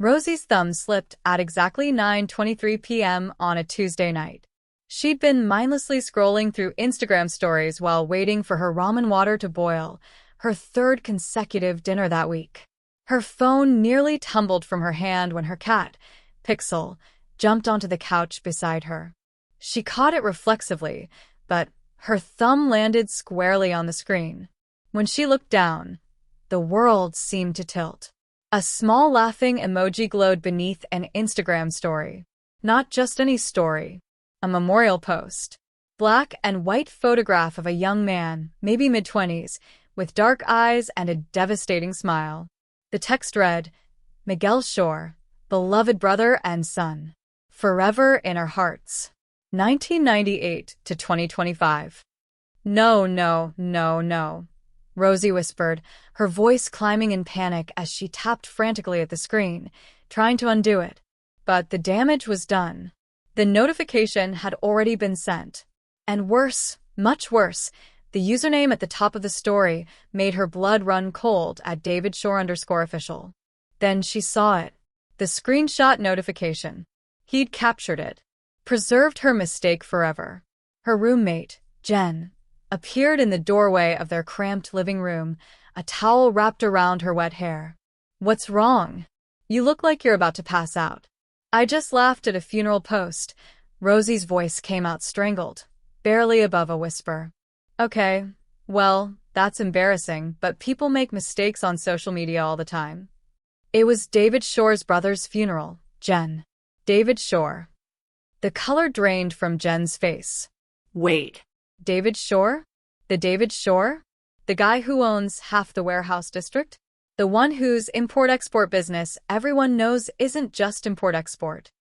Rosie's thumb slipped at exactly 9:23 p.m. on a Tuesday night. She'd been mindlessly scrolling through Instagram stories while waiting for her ramen water to boil, her third consecutive dinner that week. Her phone nearly tumbled from her hand when her cat, Pixel, jumped onto the couch beside her. She caught it reflexively, but her thumb landed squarely on the screen. When she looked down, the world seemed to tilt. A small laughing emoji glowed beneath an Instagram story. Not just any story. A memorial post. Black and white photograph of a young man, maybe mid-20s, with dark eyes and a devastating smile. The text read, Miguel Shor, beloved brother and son. Forever in our hearts. 1998 to 2025. No, no, no, no. Rosie whispered, her voice climbing in panic as she tapped frantically at the screen, trying to undo it. But the damage was done. The notification had already been sent. And worse, much worse, the username at the top of the story made her blood run cold at David Shor _official. Then she saw it. The screenshot notification. He'd captured it. Preserved her mistake forever. Her roommate, Jen, appeared in the doorway of their cramped living room, a towel wrapped around her wet hair. What's wrong? You look like you're about to pass out. I just laughed at a funeral post. Rosie's voice came out strangled, barely above a whisper. Okay, well, that's embarrassing, but people make mistakes on social media all the time. It was David Shor's brother's funeral, Jen. David Shor. The color drained from Jen's face. Wait. David Shor? The David Shor? The guy who owns half the warehouse district? The one whose import-export business everyone knows isn't just import-export.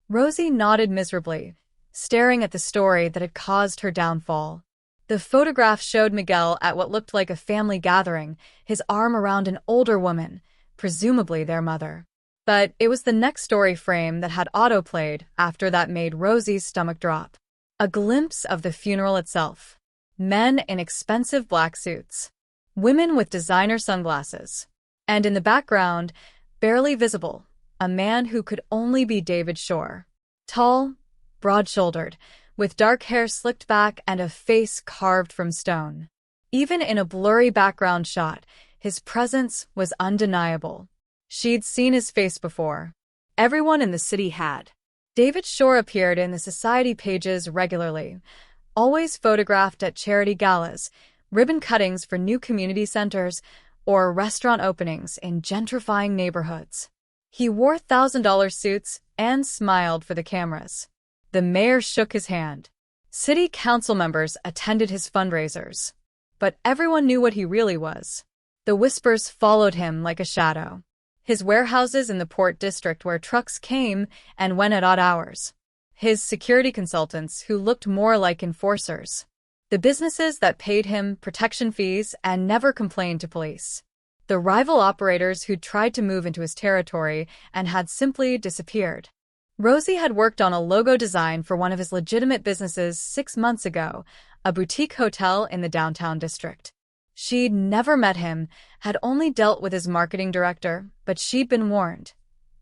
Rosie nodded miserably, staring at the story that had caused her downfall. The photograph showed Miguel at what looked like a family gathering, his arm around an older woman, presumably their mother. But it was the next story frame that had autoplayed after that made Rosie's stomach drop. A glimpse of the funeral itself. Men in expensive black suits. Women with designer sunglasses. And in the background, barely visible, a man who could only be David Shor. Tall, broad-shouldered, with dark hair slicked back and a face carved from stone. Even in a blurry background shot, his presence was undeniable. She'd seen his face before. Everyone in the city had. David Shor appeared in the society pages regularly, always photographed at charity galas, ribbon cuttings for new community centers, or restaurant openings in gentrifying neighborhoods. He wore $1,000 suits and smiled for the cameras. The mayor shook his hand. City council members attended his fundraisers. But everyone knew what he really was. The whispers followed him like a shadow. His warehouses in the Port District where trucks came and went at odd hours. His security consultants who looked more like enforcers. The businesses that paid him protection fees and never complained to police. The rival operators who tried to move into his territory and had simply disappeared. Rosie had worked on a logo design for one of his legitimate businesses 6 months ago, a boutique hotel in the downtown district. She'd never met him, had only dealt with his marketing director, but she'd been warned.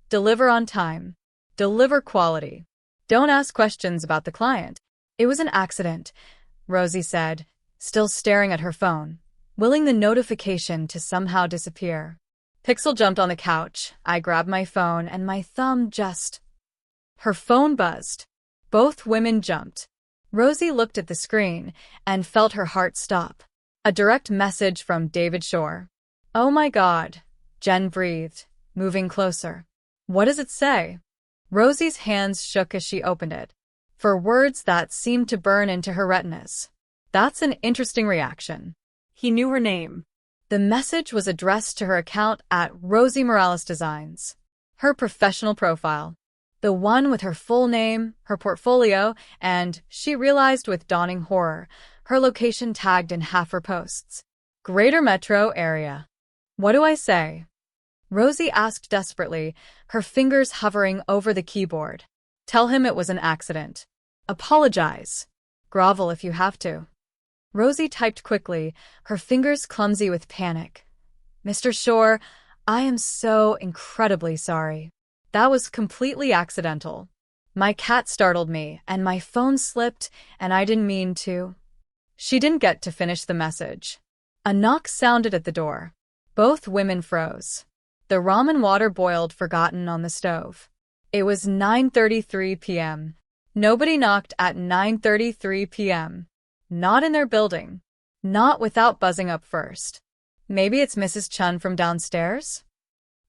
Deliver on time. Deliver quality. Don't ask questions about the client. It was an accident, Rosie said, still staring at her phone, willing the notification to somehow disappear. Pixel jumped on the couch. I grabbed my phone and my thumb just... Her phone buzzed. Both women jumped. Rosie looked at the screen and felt her heart stop. A direct message from David Shor. Oh my God, Jen breathed, moving closer. What does it say? Rosie's hands shook as she opened it. For words that seemed to burn into her retinas. That's an interesting reaction. He knew her name. The message was addressed to her account at Rosie Morales Designs. Her professional profile. The one with her full name, her portfolio, and, she realized with dawning horror, her location tagged in half her posts. Greater Metro Area. What do I say? Rosie asked desperately, her fingers hovering over the keyboard. Tell him it was an accident. Apologize. Grovel if you have to. Rosie typed quickly, her fingers clumsy with panic. Mr. Shor, I am so incredibly sorry. That was completely accidental. My cat startled me, and my phone slipped, and I didn't mean to. She didn't get to finish the message. A knock sounded at the door. Both women froze. The ramen water boiled forgotten on the stove. It was 9:33 p.m. Nobody knocked at 9:33 p.m. Not in their building. Not without buzzing up first. Maybe it's Mrs. Chun from downstairs?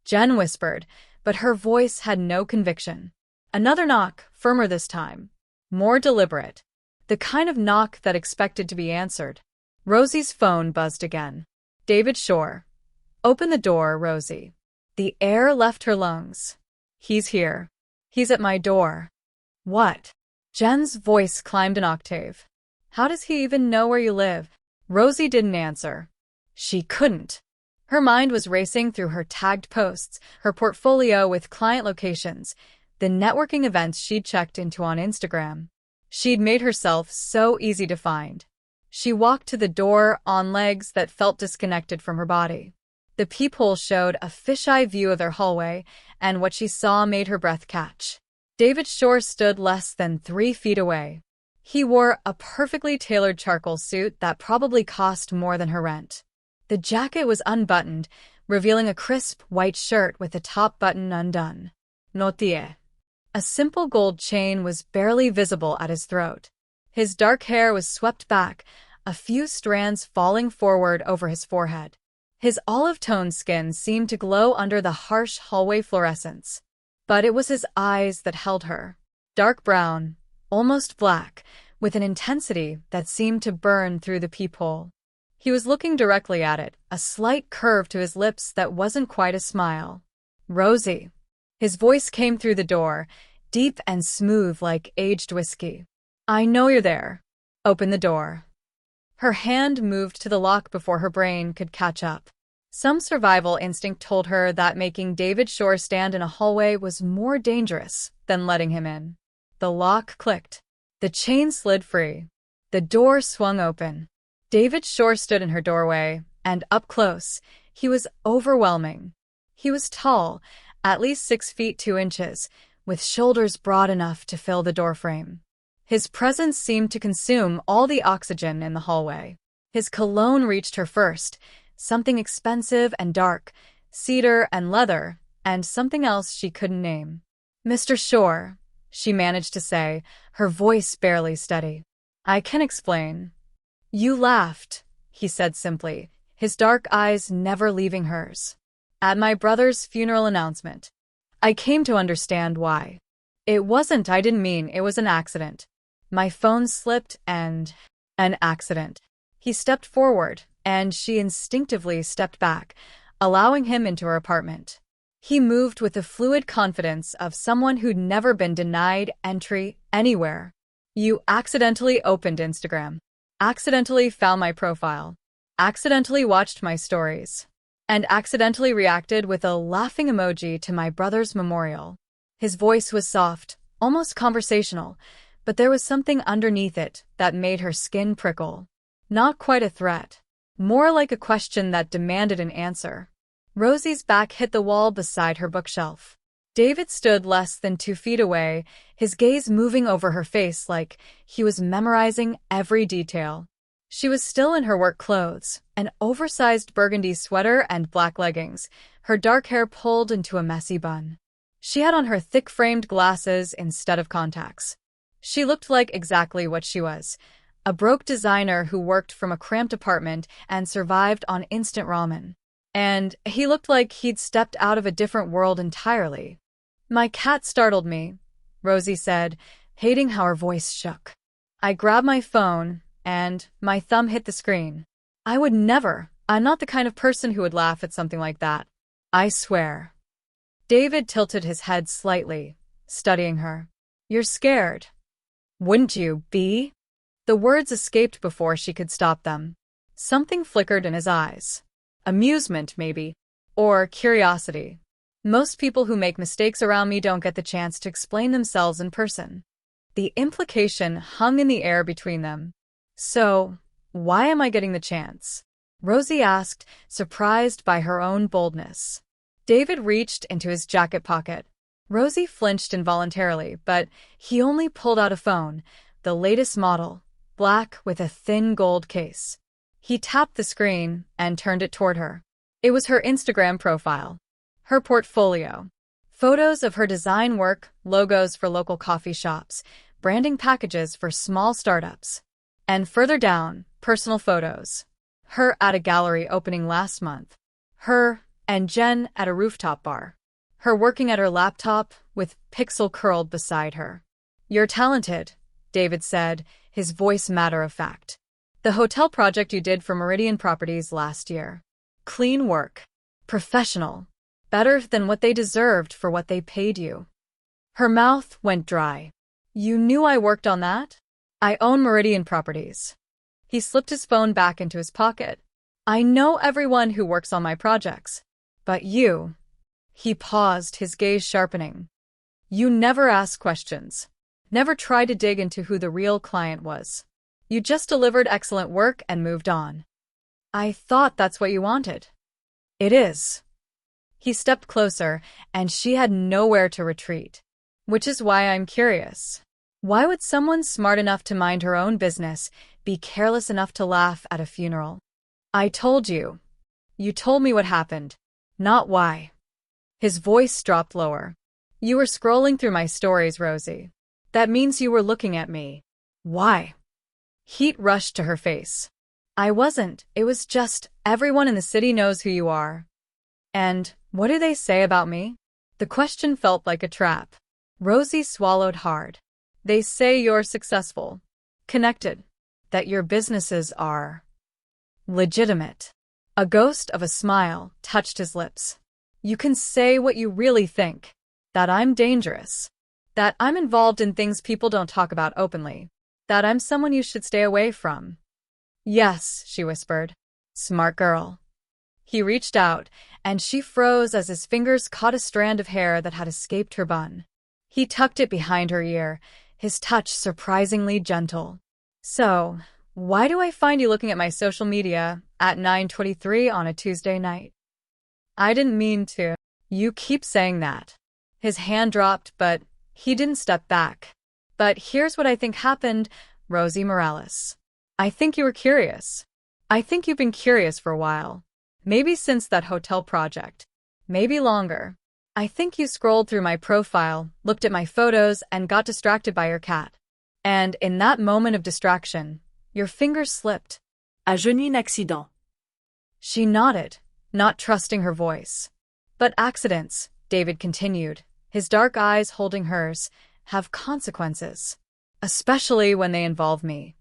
Jen whispered, but her voice had no conviction. Another knock, firmer this time. More deliberate. The kind of knock that expected to be answered. Rosie's phone buzzed again. David Shor. Open the door, Rosie. The air left her lungs. He's here. He's at my door. What? Jen's voice climbed an octave. How does he even know where you live? Rosie didn't answer. She couldn't. Her mind was racing through her tagged posts, her portfolio with client locations, the networking events she'd checked into on Instagram. She'd made herself so easy to find. She walked to the door on legs that felt disconnected from her body. The peephole showed a fisheye view of their hallway, and what she saw made her breath catch. David Shor stood less than 3 feet away. He wore a perfectly tailored charcoal suit that probably cost more than her rent. The jacket was unbuttoned, revealing a crisp white shirt with the top button undone. Notie. A simple gold chain was barely visible at his throat. His dark hair was swept back, a few strands falling forward over his forehead. His olive-toned skin seemed to glow under the harsh hallway fluorescence. But it was his eyes that held her. Dark brown, almost black, with an intensity that seemed to burn through the peephole. He was looking directly at it, a slight curve to his lips that wasn't quite a smile. Rosie. His voice came through the door, deep and smooth like aged whiskey. I know you're there. Open the door. Her hand moved to the lock before her brain could catch up. Some survival instinct told her that making David Shor stand in a hallway was more dangerous than letting him in. The lock clicked. The chain slid free. The door swung open. David Shor stood in her doorway, and up close, he was overwhelming. He was tall, at least 6 feet 2 inches, with shoulders broad enough to fill the doorframe. His presence seemed to consume all the oxygen in the hallway. His cologne reached her first, something expensive and dark, cedar and leather, and something else she couldn't name. Mr. Shor, she managed to say, her voice barely steady. I can explain. You laughed, he said simply, his dark eyes never leaving hers. At my brother's funeral announcement. I came to understand why. It wasn't, I didn't mean, it was an accident. My phone slipped and... an accident. He stepped forward, and she instinctively stepped back, allowing him into her apartment. He moved with the fluid confidence of someone who'd never been denied entry anywhere. You accidentally opened Instagram. Accidentally found my profile. Accidentally watched my stories. And accidentally reacted with a laughing emoji to my brother's memorial. His voice was soft, almost conversational, but there was something underneath it that made her skin prickle. Not quite a threat. More like a question that demanded an answer. Rosie's back hit the wall beside her bookshelf. David stood less than 2 feet away, his gaze moving over her face like he was memorizing every detail. She was still in her work clothes, an oversized burgundy sweater and black leggings, her dark hair pulled into a messy bun. She had on her thick-framed glasses instead of contacts. She looked like exactly what she was, a broke designer who worked from a cramped apartment and survived on instant ramen. And he looked like he'd stepped out of a different world entirely. My cat startled me, Rosie said, hating how her voice shook. I grabbed my phone, and my thumb hit the screen. I would never. I'm not the kind of person who would laugh at something like that. I swear. David tilted his head slightly, studying her. You're scared. Wouldn't you be? The words escaped before she could stop them. Something flickered in his eyes. Amusement, maybe. Or curiosity. Most people who make mistakes around me don't get the chance to explain themselves in person. The implication hung in the air between them. So, why am I getting the chance? Rosie asked, surprised by her own boldness. David reached into his jacket pocket. Rosie flinched involuntarily, but he only pulled out a phone, the latest model, black with a thin gold case. He tapped the screen and turned it toward her. It was her Instagram profile, her portfolio. Photos of her design work, logos for local coffee shops, branding packages for small startups. And further down, personal photos. Her at a gallery opening last month. Her and Jen at a rooftop bar. Her working at her laptop with Pixel curled beside her. "You're talented," David said, his voice matter-of-fact. "The hotel project you did for Meridian Properties last year. Clean work. Professional. Better than what they deserved for what they paid you." Her mouth went dry. "You knew I worked on that? I own Meridian Properties." He slipped his phone back into his pocket. "I know everyone who works on my projects. But you..." He paused, his gaze sharpening. "You never asked questions. Never tried to dig into who the real client was. You just delivered excellent work and moved on. I thought that's what you wanted." "It is." He stepped closer, and she had nowhere to retreat. "Which is why I'm curious. Why would someone smart enough to mind her own business be careless enough to laugh at a funeral?" "I told you. You told me what happened, not why." His voice dropped lower. "You were scrolling through my stories, Rosie. That means you were looking at me. Why?" Heat rushed to her face. "I wasn't. It was just, everyone in the city knows who you are." "And what do they say about me?" The question felt like a trap. Rosie swallowed hard. "They say you're successful, connected, that your businesses are legitimate." A ghost of a smile touched his lips. "You can say what you really think. That I'm dangerous. That I'm involved in things people don't talk about openly. That I'm someone you should stay away from." "Yes," she whispered. "Smart girl." He reached out, and she froze as his fingers caught a strand of hair that had escaped her bun. He tucked it behind her ear, his touch surprisingly gentle. "So, why do I find you looking at my social media at 9:23 on a Tuesday night?" "I didn't mean to." "You keep saying that." His hand dropped, but he didn't step back. "But here's what I think happened, Rosie Morales. I think you were curious. I think you've been curious for a while. Maybe since that hotel project. Maybe longer. I think you scrolled through my profile, looked at my photos, and got distracted by your cat. And in that moment of distraction, your fingers slipped." A Johnny un accident. She nodded, not trusting her voice. "But accidents," David continued, his dark eyes holding hers, "have consequences. Especially when they involve me."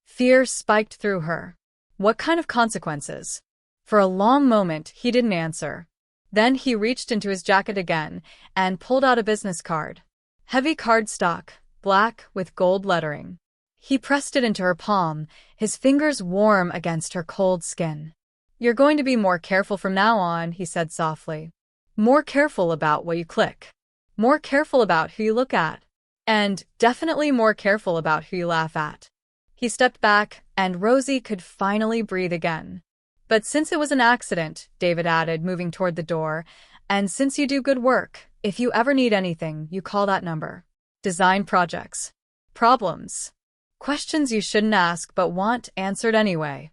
Fear spiked through her. What kind of consequences? For a long moment, he didn't answer. Then he reached into his jacket again and pulled out a business card. Heavy cardstock, black with gold lettering. He pressed it into her palm, his fingers warm against her cold skin. "You're going to be more careful from now on," he said softly. "More careful about what you click. More careful about who you look at. And definitely more careful about who you laugh at." He stepped back, and Rosie could finally breathe again. "But since it was an accident," David added, moving toward the door, "and since you do good work, if you ever need anything, you call that number. Design projects. Problems. Questions you shouldn't ask but want answered anyway."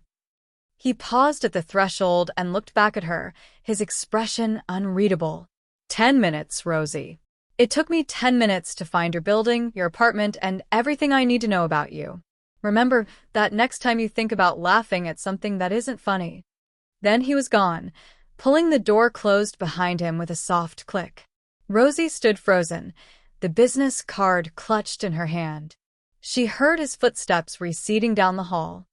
He paused at the threshold and looked back at her, his expression unreadable. 10 minutes, Rosie. It took me 10 minutes to find your building, your apartment, and everything I need to know about you. Remember that next time you think about laughing at something that isn't funny." Then he was gone, pulling the door closed behind him with a soft click. Rosie stood frozen, the business card clutched in her hand. She heard his footsteps receding down the hall,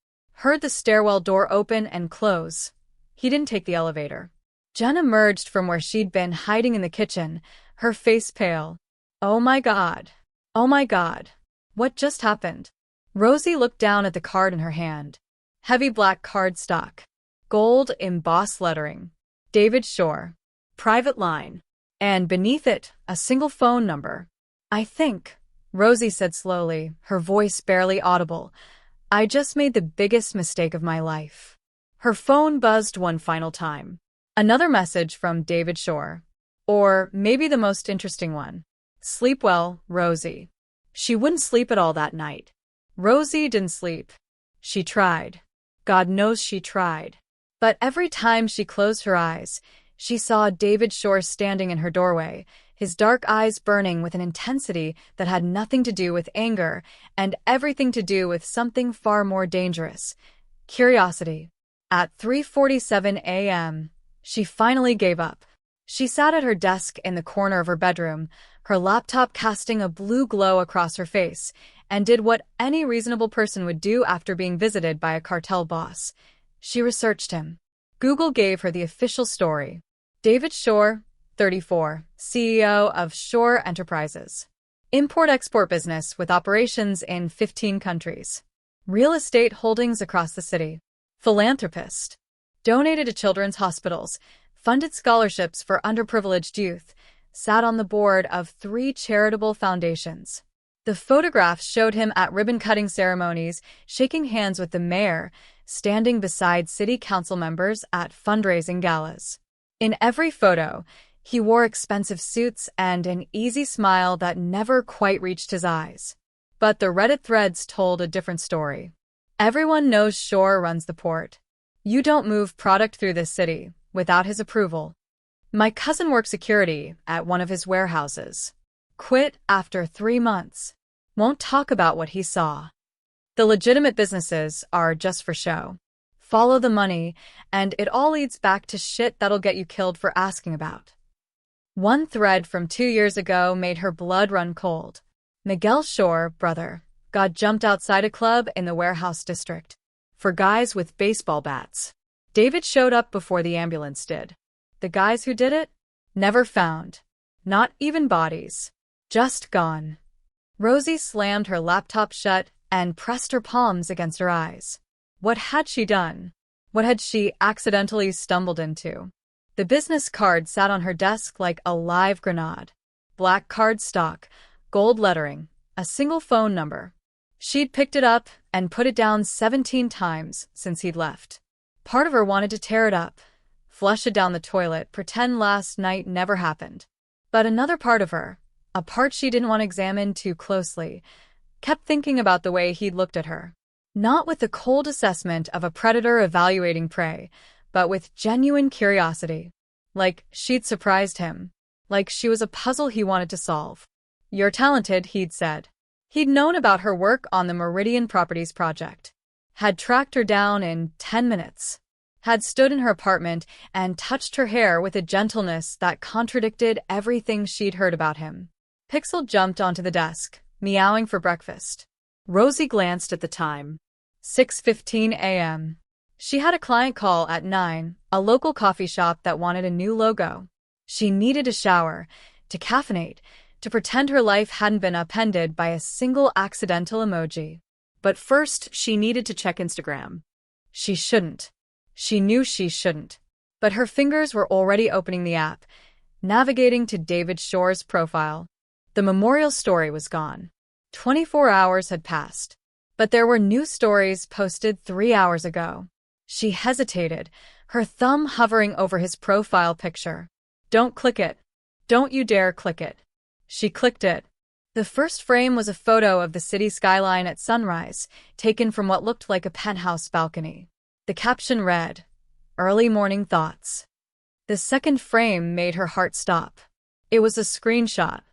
heard the stairwell door open and close. He didn't take the elevator. Jen emerged from where she'd been hiding in the kitchen, her face pale. "Oh my God. Oh my God. What just happened?" Rosie looked down at the card in her hand. Heavy black cardstock. Gold embossed lettering. David Shor. Private line. And beneath it, a single phone number. "I think," Rosie said slowly, her voice barely audible, "I just made the biggest mistake of my life." Her phone buzzed one final time. Another message from David Shor. Or maybe the most interesting one. Sleep well, Rosie. She wouldn't sleep at all that night. Rosie didn't sleep. She tried. God knows she tried. But every time she closed her eyes, she saw David Shor standing in her doorway, his dark eyes burning with an intensity that had nothing to do with anger and everything to do with something far more dangerous: curiosity. At 3:47 a.m., she finally gave up. She sat at her desk in the corner of her bedroom, her laptop casting a blue glow across her face, and did what any reasonable person would do after being visited by a cartel boss. She researched him. Google gave her the official story. David Shor, 34, CEO of Shor Enterprises. Import-export business with operations in 15 countries. Real estate holdings across the city. Philanthropist. Donated to children's hospitals, funded scholarships for underprivileged youth, sat on the board of 3 charitable foundations. The photographs showed him at ribbon-cutting ceremonies, shaking hands with the mayor, standing beside city council members at fundraising galas. In every photo, he wore expensive suits and an easy smile that never quite reached his eyes. But the Reddit threads told a different story. Everyone knows Shor runs the port. You don't move product through this city without his approval. My cousin worked security at one of his warehouses. Quit after 3 months. Won't talk about what he saw. The legitimate businesses are just for show. Follow the money, and it all leads back to shit that'll get you killed for asking about. One thread from 2 years ago made her blood run cold. Miguel Shor, brother, got jumped outside a club in the warehouse district. For guys with baseball bats. David showed up before the ambulance did. The guys who did it? Never found. Not even bodies. Just gone. Rosie slammed her laptop shut and pressed her palms against her eyes. What had she done? What had she accidentally stumbled into? The business card sat on her desk like a live grenade. Black cardstock, gold lettering, a single phone number. She'd picked it up and put it down 17 times since he'd left. Part of her wanted to tear it up, flush it down the toilet, pretend last night never happened. But another part of her, a part she didn't want to examine too closely, kept thinking about the way he'd looked at her. Not with the cold assessment of a predator evaluating prey, but with genuine curiosity. Like she'd surprised him. Like she was a puzzle he wanted to solve. You're talented, he'd said. He'd known about her work on the Meridian Properties project. Had tracked her down in 10 minutes. Had stood in her apartment and touched her hair with a gentleness that contradicted everything she'd heard about him. Pixel jumped onto the desk, meowing for breakfast. Rosie glanced at the time. 6:15 a.m. She had a client call at 9, a local coffee shop that wanted a new logo. She needed a shower, to caffeinate, to pretend her life hadn't been upended by a single accidental emoji. But first, she needed to check Instagram. She shouldn't. She knew she shouldn't. But her fingers were already opening the app, navigating to David Shor's profile. The memorial story was gone. 24 hours had passed. But there were new stories posted 3 hours ago. She hesitated, her thumb hovering over his profile picture. Don't click it. Don't you dare click it. She clicked it. The first frame was a photo of the city skyline at sunrise, taken from what looked like a penthouse balcony. The caption read, "Early morning thoughts." The second frame made her heart stop. It was a screenshot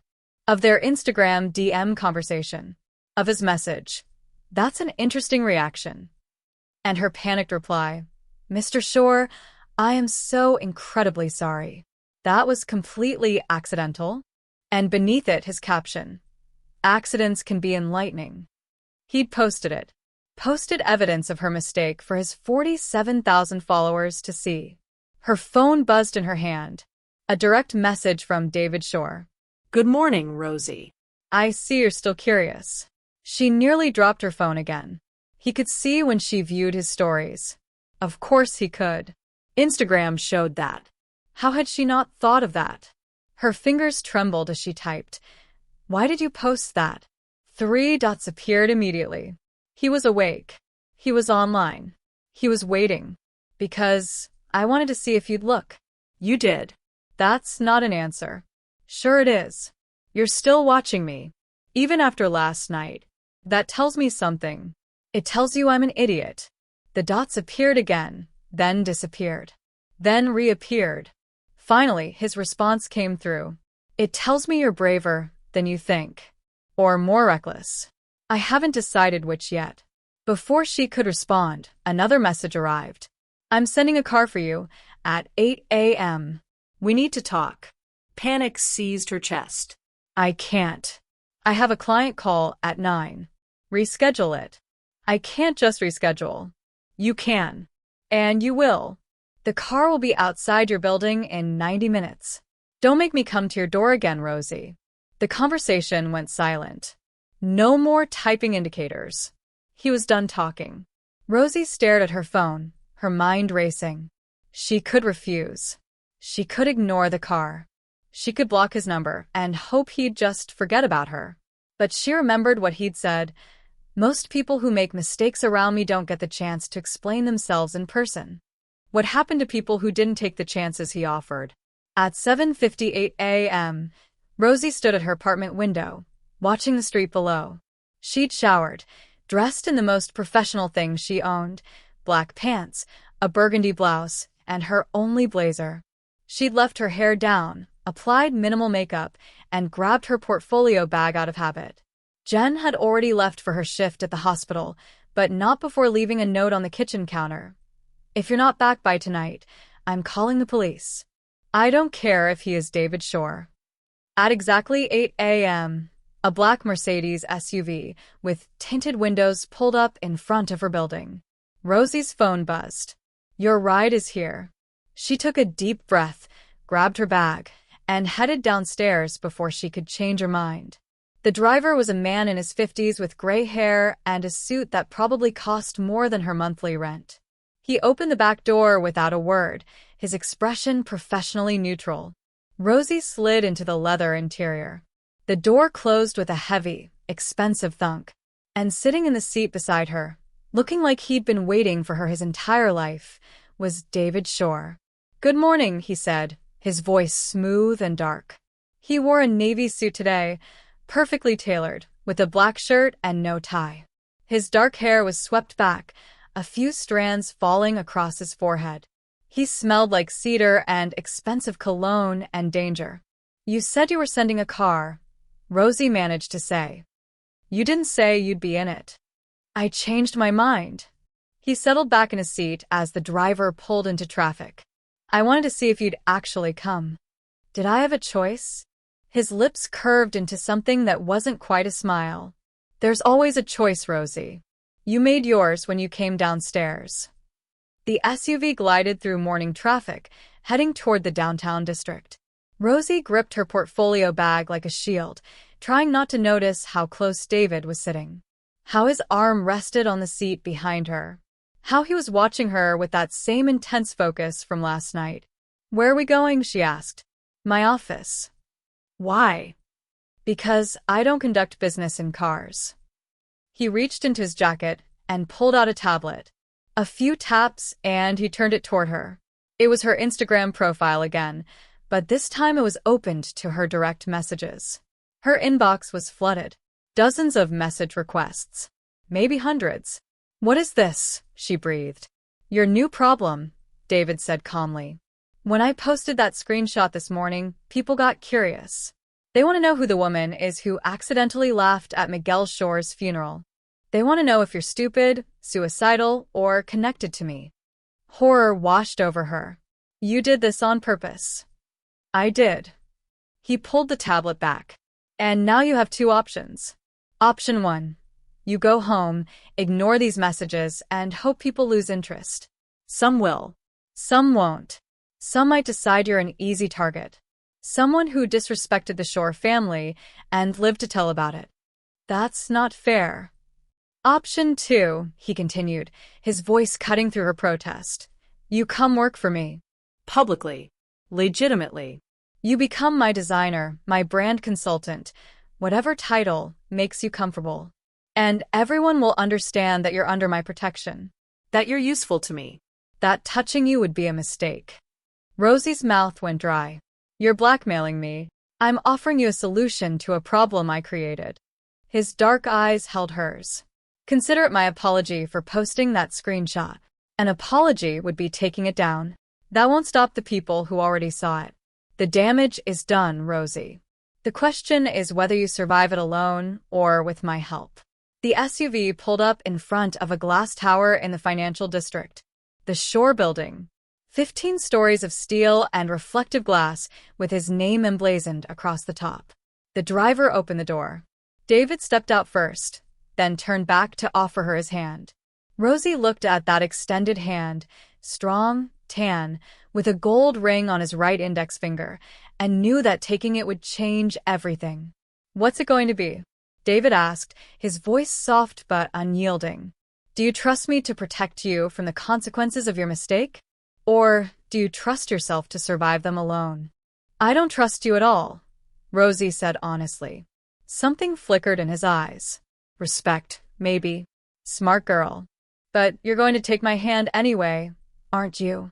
of their Instagram DM conversation, of his message. That's an interesting reaction. And her panicked reply, "Mr. Shor, I am so incredibly sorry. That was completely accidental." And beneath it, his caption, "Accidents can be enlightening." He'd posted it. Posted evidence of her mistake for his 47,000 followers to see. Her phone buzzed in her hand. A direct message from David Shor. Good morning, Rosie. I see you're still curious. She nearly dropped her phone again. He could see when she viewed his stories. Of course he could. Instagram showed that. How had she not thought of that? Her fingers trembled as she typed. Why did you post that? 3 dots appeared immediately. He was awake. He was online. He was waiting. Because I wanted to see if you'd look. You did. That's not an answer. Sure it is. You're still watching me. Even after last night. That tells me something. It tells you I'm an idiot. The dots appeared again, then disappeared. Then reappeared. Finally, his response came through. It tells me you're braver than you think. Or more reckless. I haven't decided which yet. Before she could respond, another message arrived. I'm sending a car for you at 8 a.m. We need to talk. Panic seized her chest. I can't. I have a client call at 9. Reschedule it. I can't just reschedule. You can. And you will. The car will be outside your building in 90 minutes. Don't make me come to your door again, Rosie. The conversation went silent. No more typing indicators. He was done talking. Rosie stared at her phone, her mind racing. She could refuse. She could ignore the car. She could block his number and hope he'd just forget about her. But she remembered what he'd said. Most people who make mistakes around me don't get the chance to explain themselves in person. What happened to people who didn't take the chances he offered? At 7:58 a.m., Rosie stood at her apartment window, watching the street below. She'd showered, dressed in the most professional things she owned, black pants, a burgundy blouse, and her only blazer. She'd left her hair down, applied minimal makeup, and grabbed her portfolio bag out of habit. Jen had already left for her shift at the hospital, but not before leaving a note on the kitchen counter. If you're not back by tonight, I'm calling the police. I don't care if he is David Shor. At exactly 8 a.m., a black Mercedes SUV with tinted windows pulled up in front of her building. Rosie's phone buzzed. Your ride is here. She took a deep breath, grabbed her bag, and headed downstairs before she could change her mind. The driver was a man in his 50s with gray hair and a suit that probably cost more than her monthly rent. He opened the back door without a word, his expression professionally neutral. Rosie slid into the leather interior. The door closed with a heavy, expensive thunk, and sitting in the seat beside her, looking like he'd been waiting for her his entire life, was David Shor. Good morning, he said, his voice smooth and dark. He wore a navy suit today, perfectly tailored, with a black shirt and no tie. His dark hair was swept back, a few strands falling across his forehead. He smelled like cedar and expensive cologne and danger. You said you were sending a car, Rosie managed to say. You didn't say you'd be in it. I changed my mind. He settled back in his seat as the driver pulled into traffic. I wanted to see if you'd actually come. Did I have a choice? His lips curved into something that wasn't quite a smile. There's always a choice, Rosie. You made yours when you came downstairs. The SUV glided through morning traffic, heading toward the downtown district. Rosie gripped her portfolio bag like a shield, trying not to notice how close David was sitting. How his arm rested on the seat behind her. How he was watching her with that same intense focus from last night. Where are we going? She asked. My office. Why? Because I don't conduct business in cars. He reached into his jacket and pulled out a tablet. A few taps and he turned it toward her. It was her Instagram profile again, but this time it was opened to her direct messages. Her inbox was flooded. Dozens of message requests. Maybe hundreds. What is this? She breathed. Your new problem, David said calmly. When I posted that screenshot this morning, people got curious. They want to know who the woman is who accidentally laughed at Miguel Shor's funeral. They want to know if you're stupid, suicidal, or connected to me. Horror washed over her. You did this on purpose. I did. He pulled the tablet back. And now you have two options. Option 1. You go home, ignore these messages, and hope people lose interest. Some will. Some won't. Some might decide you're an easy target. Someone who disrespected the Shor family and lived to tell about it. That's not fair. Option 2, he continued, his voice cutting through her protest. You come work for me. Publicly. Legitimately. You become my designer, my brand consultant, whatever title makes you comfortable. And everyone will understand that you're under my protection. That you're useful to me. That touching you would be a mistake. Rosie's mouth went dry. You're blackmailing me. I'm offering you a solution to a problem I created. His dark eyes held hers. Consider it my apology for posting that screenshot. An apology would be taking it down. That won't stop the people who already saw it. The damage is done, Rosie. The question is whether you survive it alone or with my help. The SUV pulled up in front of a glass tower in the financial district. The Shore building. 15 stories of steel and reflective glass with his name emblazoned across the top. The driver opened the door. David stepped out first, then turned back to offer her his hand. Rosie looked at that extended hand, strong, tan, with a gold ring on his right index finger, and knew that taking it would change everything. What's it going to be? David asked, his voice soft but unyielding. Do you trust me to protect you from the consequences of your mistake? Or do you trust yourself to survive them alone? I don't trust you at all, Rosie said honestly. Something flickered in his eyes. Respect, maybe. Smart girl. But you're going to take my hand anyway, aren't you?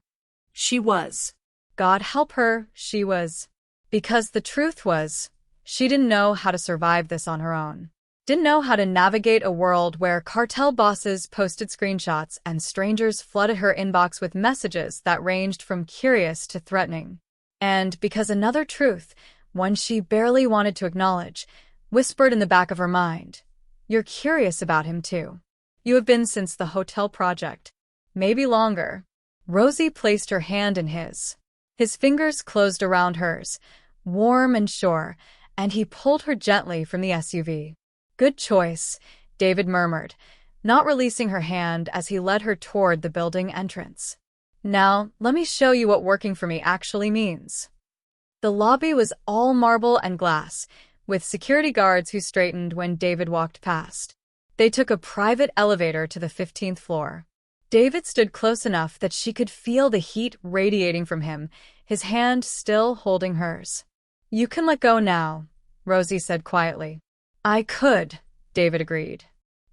She was. God help her, she was. Because the truth was, she didn't know how to survive this on her own. Didn't know how to navigate a world where cartel bosses posted screenshots and strangers flooded her inbox with messages that ranged from curious to threatening. And because another truth, one she barely wanted to acknowledge, whispered in the back of her mind. You're curious about him too. You have been since the hotel project. Maybe longer. Rosie placed her hand in his. His fingers closed around hers, warm and sure, and he pulled her gently from the SUV. Good choice, David murmured, not releasing her hand as he led her toward the building entrance. Now, let me show you what working for me actually means. The lobby was all marble and glass, with security guards who straightened when David walked past. They took a private elevator to the 15th floor. David stood close enough that she could feel the heat radiating from him, his hand still holding hers. You can let go now, Rosie said quietly. I could, David agreed.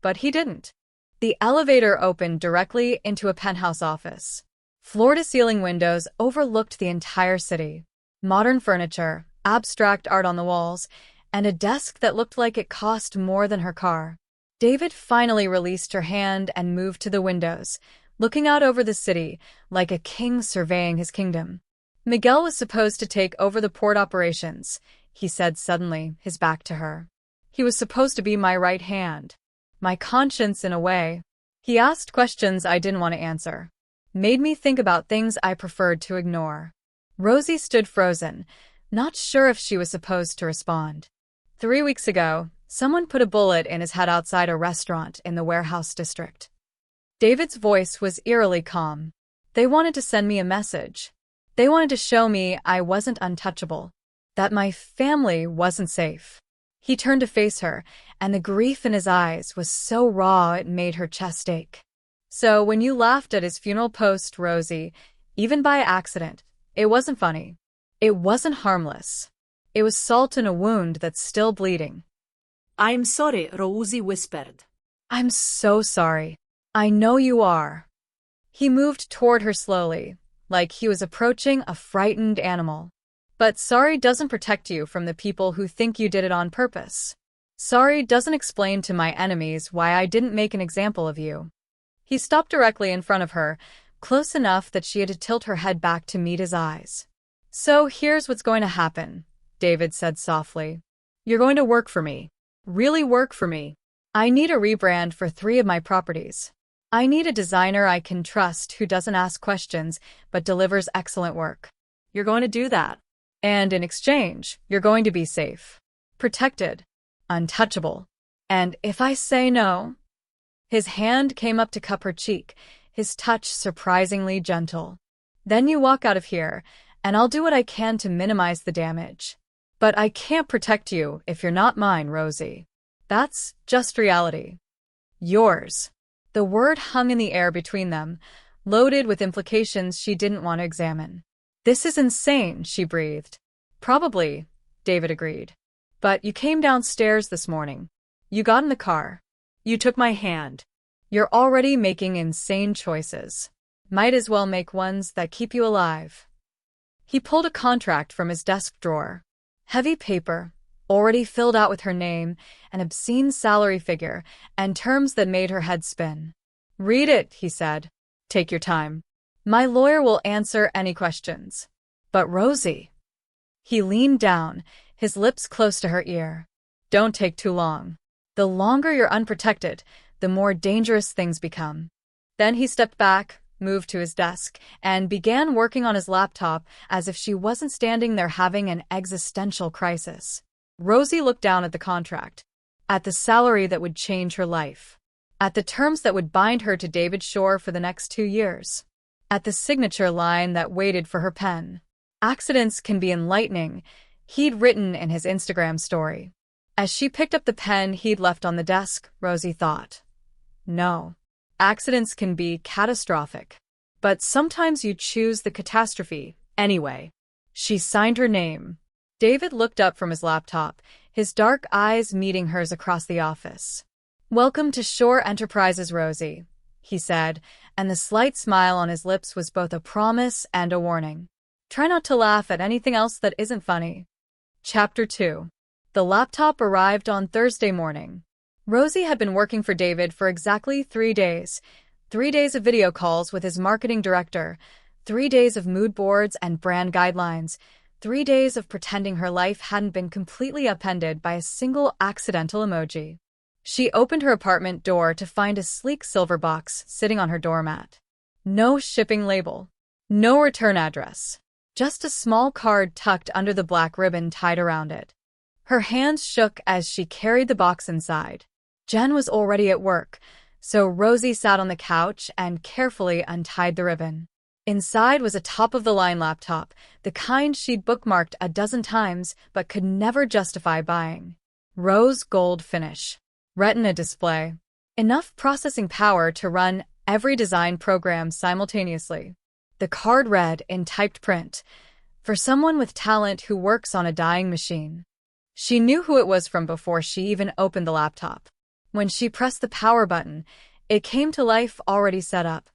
But he didn't. The elevator opened directly into a penthouse office. Floor-to-ceiling windows overlooked the entire city. Modern furniture, abstract art on the walls, and a desk that looked like it cost more than her car. David finally released her hand and moved to the windows, looking out over the city like a king surveying his kingdom. Miguel was supposed to take over the port operations, he said suddenly, his back to her. He was supposed to be my right hand. My conscience in a way. He asked questions I didn't want to answer. Made me think about things I preferred to ignore. Rosie stood frozen, not sure if she was supposed to respond. 3 weeks ago, someone put a bullet in his head outside a restaurant in the warehouse district. David's voice was eerily calm. They wanted to send me a message. They wanted to show me I wasn't untouchable, that my family wasn't safe. He turned to face her, and the grief in his eyes was so raw it made her chest ache. So when you laughed at his funeral post, Rosie, even by accident, it wasn't funny. It wasn't harmless. It was salt in a wound that's still bleeding. I'm sorry, Rosie whispered. I'm so sorry. I know you are. He moved toward her slowly, like he was approaching a frightened animal. But sorry doesn't protect you from the people who think you did it on purpose. Sorry doesn't explain to my enemies why I didn't make an example of you. He stopped directly in front of her, close enough that she had to tilt her head back to meet his eyes. So here's what's going to happen, David said softly. You're going to work for me. Really work for me. I need a rebrand for 3 of my properties. I need a designer I can trust who doesn't ask questions but delivers excellent work. You're going to do that. And in exchange, you're going to be safe, protected, untouchable. And if I say no? His hand came up to cup her cheek, his touch surprisingly gentle. Then you walk out of here, and I'll do what I can to minimize the damage. But I can't protect you if you're not mine, Rosie. That's just reality. Yours. The word hung in the air between them, loaded with implications she didn't want to examine. This is insane, she breathed. Probably, David agreed. But you came downstairs this morning. You got in the car. You took my hand. You're already making insane choices. Might as well make ones that keep you alive. He pulled a contract from his desk drawer. Heavy paper, already filled out with her name, an obscene salary figure, and terms that made her head spin. "Read it," he said. "Take your time. My lawyer will answer any questions." "But Rosie..." He leaned down, his lips close to her ear. "Don't take too long. The longer you're unprotected, the more dangerous things become." Then he stepped back, moved to his desk, and began working on his laptop as if she wasn't standing there having an existential crisis. Rosie looked down at the contract, at the salary that would change her life, at the terms that would bind her to David Shor for the next 2 years, at the signature line that waited for her pen. "Accidents can be enlightening," he'd written in his Instagram story. As she picked up the pen he'd left on the desk, Rosie thought, "No. Accidents can be catastrophic. But sometimes you choose the catastrophe anyway." She signed her name. David looked up from his laptop, his dark eyes meeting hers across the office. "Welcome to Shore Enterprises, Rosie," he said, and the slight smile on his lips was both a promise and a warning. "Try not to laugh at anything else that isn't funny." Chapter 2. The laptop arrived on Thursday morning. Rosie had been working for David for exactly 3 days. 3 days of video calls with his marketing director, 3 days of mood boards and brand guidelines, 3 days of pretending her life hadn't been completely upended by a single accidental emoji. She opened her apartment door to find a sleek silver box sitting on her doormat. No shipping label. No return address. Just a small card tucked under the black ribbon tied around it. Her hands shook as she carried the box inside. Jen was already at work, so Rosie sat on the couch and carefully untied the ribbon. Inside was a top-of-the-line laptop, the kind she'd bookmarked a dozen times but could never justify buying. Rose gold finish. Retina display. Enough processing power to run every design program simultaneously. The card read in typed print, "For someone with talent who works on a dying machine." She knew who it was from before she even opened the laptop. When she pressed the power button, it came to life already set up.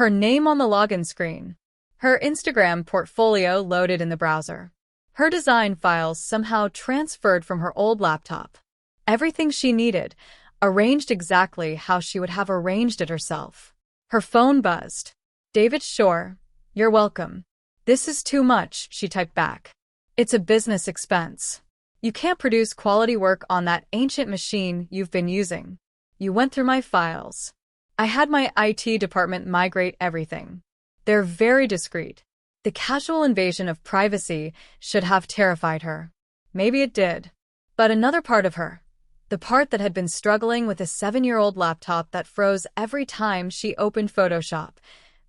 Her name on the login screen. Her Instagram portfolio loaded in the browser. Her design files somehow transferred from her old laptop. Everything she needed, arranged exactly how she would have arranged it herself. Her phone buzzed. "David Shor, you're welcome. This is too much," she typed back. "It's a business expense. You can't produce quality work on that ancient machine you've been using. You went through my files. I had my IT department migrate everything. They're very discreet." The casual invasion of privacy should have terrified her. Maybe it did. But another part of her, the part that had been struggling with a 7-year-old laptop that froze every time she opened Photoshop,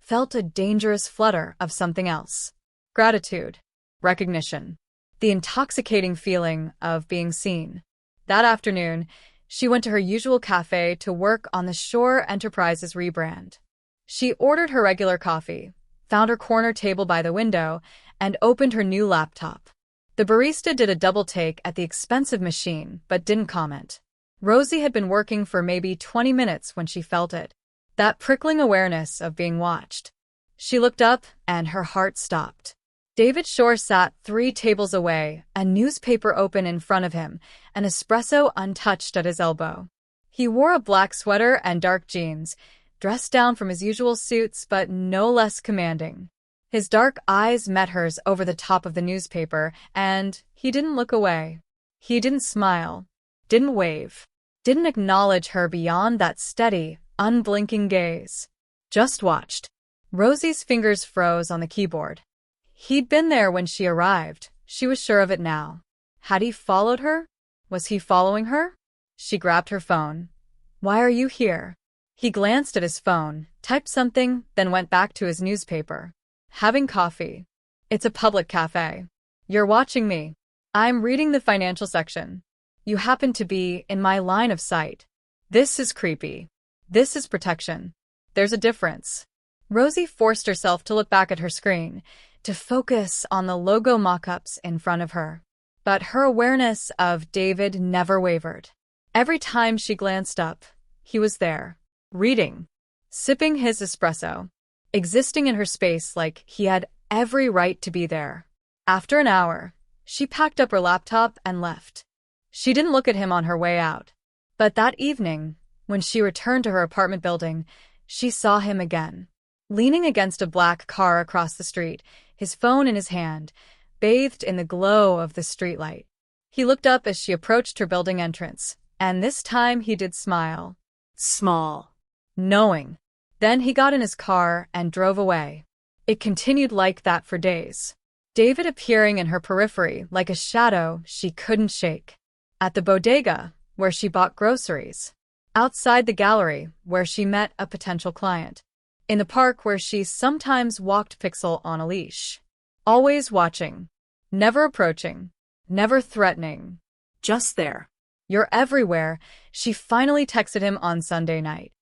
felt a dangerous flutter of something else. Gratitude. Recognition. The intoxicating feeling of being seen. That afternoon, she went to her usual cafe to work on the Shore Enterprises rebrand. She ordered her regular coffee, found her corner table by the window, and opened her new laptop. The barista did a double take at the expensive machine, but didn't comment. Rosie had been working for maybe 20 minutes when she felt it. That prickling awareness of being watched. She looked up, and her heart stopped. David Shor sat 3 tables away, a newspaper open in front of him, an espresso untouched at his elbow. He wore a black sweater and dark jeans, dressed down from his usual suits but no less commanding. His dark eyes met hers over the top of the newspaper, and he didn't look away. He didn't smile, didn't wave, didn't acknowledge her beyond that steady, unblinking gaze. Just watched. Rosie's fingers froze on the keyboard. He'd been there when she arrived. She was sure of it now. Had he followed her? Was he following her? She grabbed her phone. "Why are you here?" He glanced at his phone, typed something, then went back to his newspaper. "Having coffee. It's a public cafe. You're watching me. I'm reading the financial section. You happen to be in my line of sight. This is creepy. This is protection. There's a difference." Rosie forced herself to look back at her screen, to focus on the logo mock-ups in front of her. But her awareness of David never wavered. Every time she glanced up, he was there, reading, sipping his espresso, existing in her space like he had every right to be there. After an hour, she packed up her laptop and left. She didn't look at him on her way out. But that evening, when she returned to her apartment building, she saw him again. Leaning against a black car across the street, his phone in his hand, bathed in the glow of the streetlight. He looked up as she approached her building entrance, and this time he did smile. Small. Knowing. Then he got in his car and drove away. It continued like that for days. David appearing in her periphery like a shadow she couldn't shake. At the bodega, where she bought groceries. Outside the gallery, where she met a potential client. In the park where she sometimes walked Pixel on a leash. Always watching. Never approaching. Never threatening. Just there. You're everywhere, she finally texted him on Sunday night.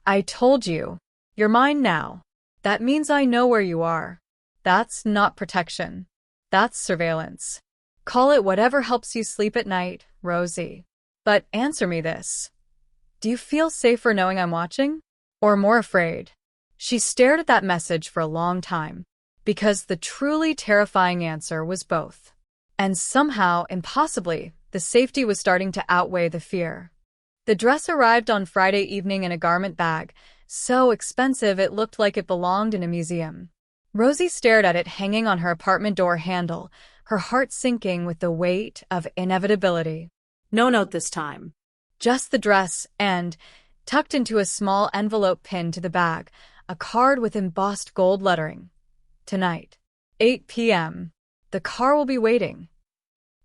I told you. You're mine now. That means I know where you are. That's not protection. That's surveillance. Call it whatever helps you sleep at night, Rosie. But answer me this. Do you feel safer knowing I'm watching? Or more afraid? She stared at that message for a long time, because the truly terrifying answer was both. And somehow, impossibly, the safety was starting to outweigh the fear. The dress arrived on Friday evening in a garment bag, so expensive it looked like it belonged in a museum. Rosie stared at it hanging on her apartment door handle, her heart sinking with the weight of inevitability. No note this time. Just the dress and, tucked into a small envelope pinned to the bag, a card with embossed gold lettering. Tonight, 8 p.m. The car will be waiting.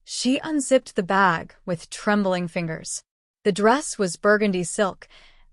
She unzipped the bag with trembling fingers. The dress was burgundy silk,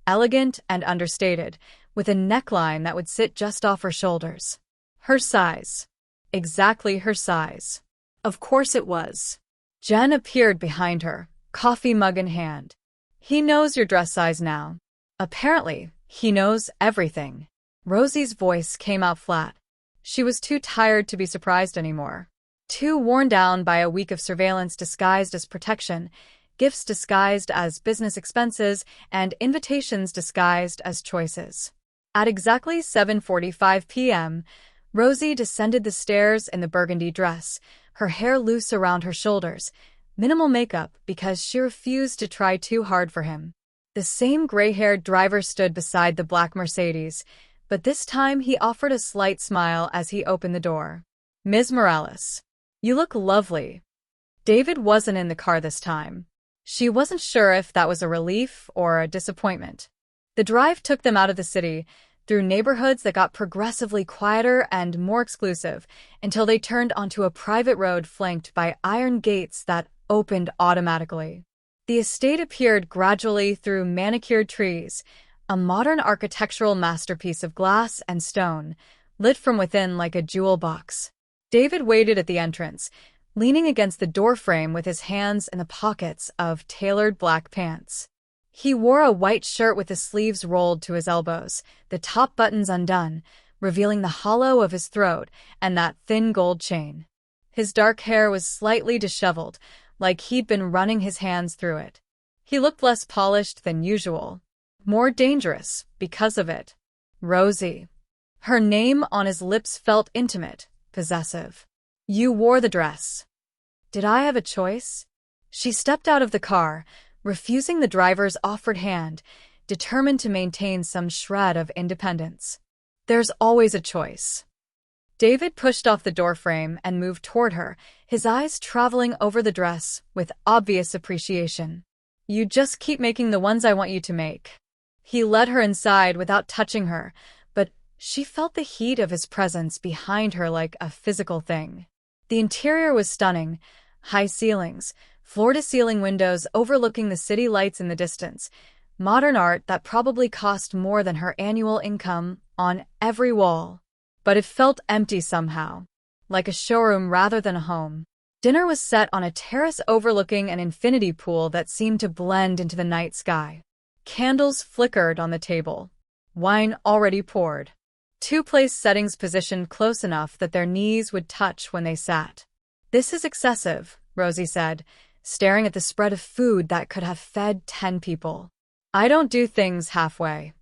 elegant and understated, with a neckline that would sit just off her shoulders. Her size. Exactly her size. Of course it was. Jen appeared behind her, coffee mug in hand. He knows your dress size now. Apparently, he knows everything. Rosie's voice came out flat. She was too tired to be surprised anymore. Too worn down by a week of surveillance disguised as protection, gifts disguised as business expenses, and invitations disguised as choices. At exactly 7:45 p.m., Rosie descended the stairs in the burgundy dress, her hair loose around her shoulders, minimal makeup because she refused to try too hard for him. The same gray-haired driver stood beside the black Mercedes, but this time he offered a slight smile as he opened the door. Ms. Morales, you look lovely. David wasn't in the car this time. She wasn't sure if that was a relief or a disappointment. The drive took them out of the city, through neighborhoods that got progressively quieter and more exclusive, until they turned onto a private road flanked by iron gates that opened automatically. The estate appeared gradually through manicured trees, a modern architectural masterpiece of glass and stone, lit from within like a jewel box. David waited at the entrance, leaning against the doorframe with his hands in the pockets of tailored black pants. He wore a white shirt with the sleeves rolled to his elbows, the top buttons undone, revealing the hollow of his throat and that thin gold chain. His dark hair was slightly disheveled, like he'd been running his hands through it. He looked less polished than usual, more dangerous because of it. Rosie. Her name on his lips felt intimate, possessive. You wore the dress. Did I have a choice? She stepped out of the car, refusing the driver's offered hand, determined to maintain some shred of independence. There's always a choice. David pushed off the doorframe and moved toward her, his eyes traveling over the dress with obvious appreciation. You just keep making the ones I want you to make. He led her inside without touching her, but she felt the heat of his presence behind her like a physical thing. The interior was stunning, high ceilings, floor-to-ceiling windows overlooking the city lights in the distance, modern art that probably cost more than her annual income on every wall. But it felt empty somehow, like a showroom rather than a home. Dinner was set on a terrace overlooking an infinity pool that seemed to blend into the night sky. Candles flickered on the table. Wine already poured. Two place settings positioned close enough that their knees would touch when they sat. This is excessive, Rosie said, staring at the spread of food that could have fed 10 people. I don't do things halfway.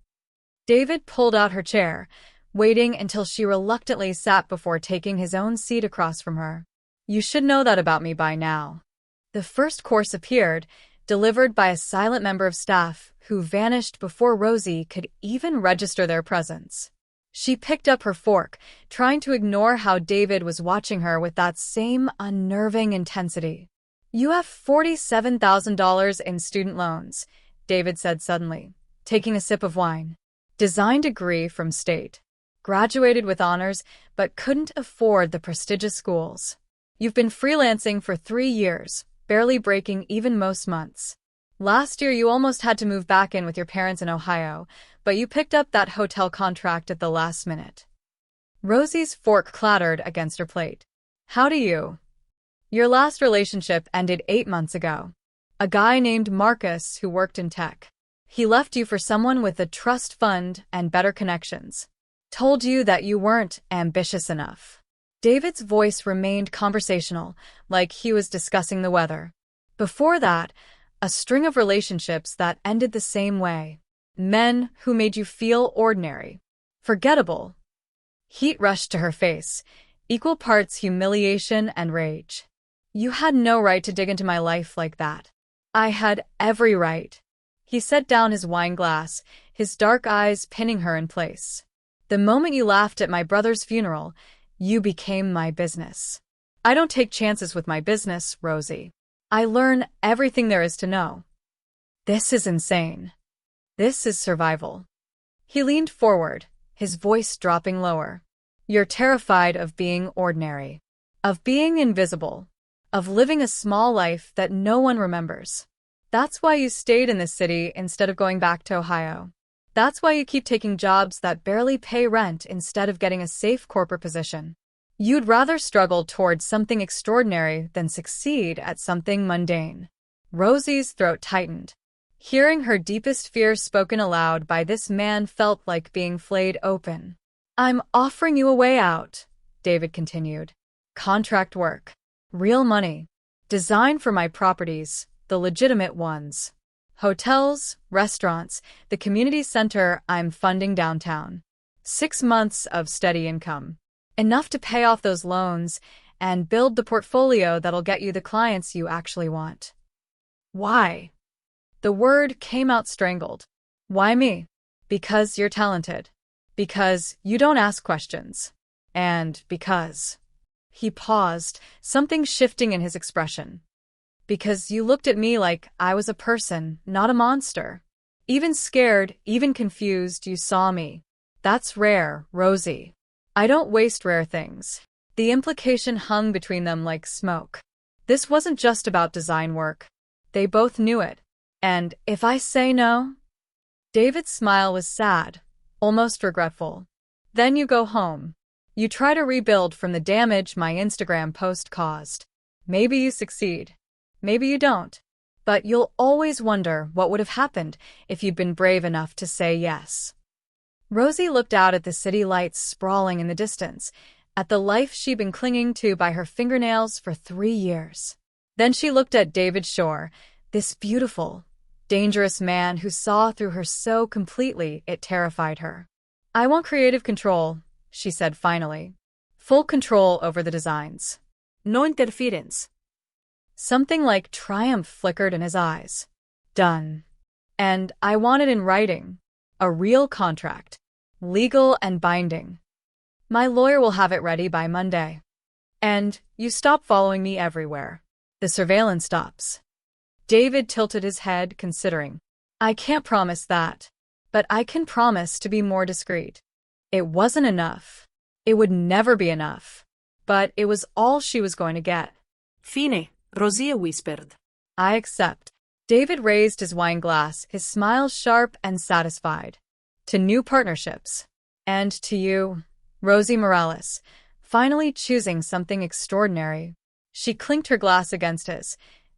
David pulled out her chair, waiting until she reluctantly sat before taking his own seat across from her. You should know that about me by now. The first course appeared, delivered by a silent member of staff who vanished before Rosie could even register their presence. She picked up her fork, trying to ignore how David was watching her with that same unnerving intensity. You have $47,000 in student loans, David said suddenly, taking a sip of wine. Design degree from state. Graduated with honors, but couldn't afford the prestigious schools. You've been freelancing for 3 years, barely breaking even most months. Last year you almost had to move back in with your parents in Ohio, but you picked up that hotel contract at the last minute. Rosie's fork clattered against her plate. How do you? Your last relationship ended 8 months ago. A guy named Marcus who worked in tech. He left you for someone with a trust fund and better connections. Told you that you weren't ambitious enough. David's voice remained conversational, like he was discussing the weather. Before that, a string of relationships that ended the same way. Men who made you feel ordinary. Forgettable. Heat rushed to her face, equal parts humiliation and rage. You had no right to dig into my life like that. I had every right. He set down his wine glass, his dark eyes pinning her in place. The moment you laughed at my brother's funeral, you became my business. I don't take chances with my business, Rosie. I learn everything there is to know. This is insane. This is survival. He leaned forward, his voice dropping lower. You're terrified of being ordinary, of being invisible, of living a small life that no one remembers. That's why you stayed in this city instead of going back to Ohio. That's why you keep taking jobs that barely pay rent instead of getting a safe corporate position. You'd rather struggle towards something extraordinary than succeed at something mundane. Rosie's throat tightened. Hearing her deepest fears spoken aloud by this man felt like being flayed open. I'm offering you a way out, David continued. Contract work. Real money. Design for my properties, the legitimate ones. Hotels, restaurants, the community center I'm funding downtown. 6 months of steady income. Enough to pay off those loans and build the portfolio that'll get you the clients you actually want. Why? The word came out strangled. Why me? Because you're talented. Because you don't ask questions. And because... He paused, something shifting in his expression. Because you looked at me like I was a person, not a monster. Even scared, even confused, you saw me. That's rare, Rosie. I don't waste rare things. The implication hung between them like smoke. This wasn't just about design work. They both knew it. And if I say no? David's smile was sad, almost regretful. Then you go home. You try to rebuild from the damage my Instagram post caused. Maybe you succeed. Maybe you don't. But you'll always wonder what would have happened if you'd been brave enough to say yes. Rosie looked out at the city lights sprawling in the distance, at the life she'd been clinging to by her fingernails for 3 years. Then she looked at David Shor, this beautiful, dangerous man who saw through her so completely it terrified her. I want creative control, she said finally. Full control over the designs. No interference. Something like triumph flickered in his eyes. Done. And I want it in writing. A real contract. Legal and binding. My lawyer will have it ready by Monday. And you stop following me everywhere. The surveillance stops. David tilted his head, considering. I can't promise that. But I can promise to be more discreet. It wasn't enough. It would never be enough. But it was all she was going to get. Fine, Rosie whispered. I accept. David raised his wine glass, his smile sharp and satisfied. To new partnerships. And to you, Rosie Morales, finally choosing something extraordinary. She clinked her glass against his,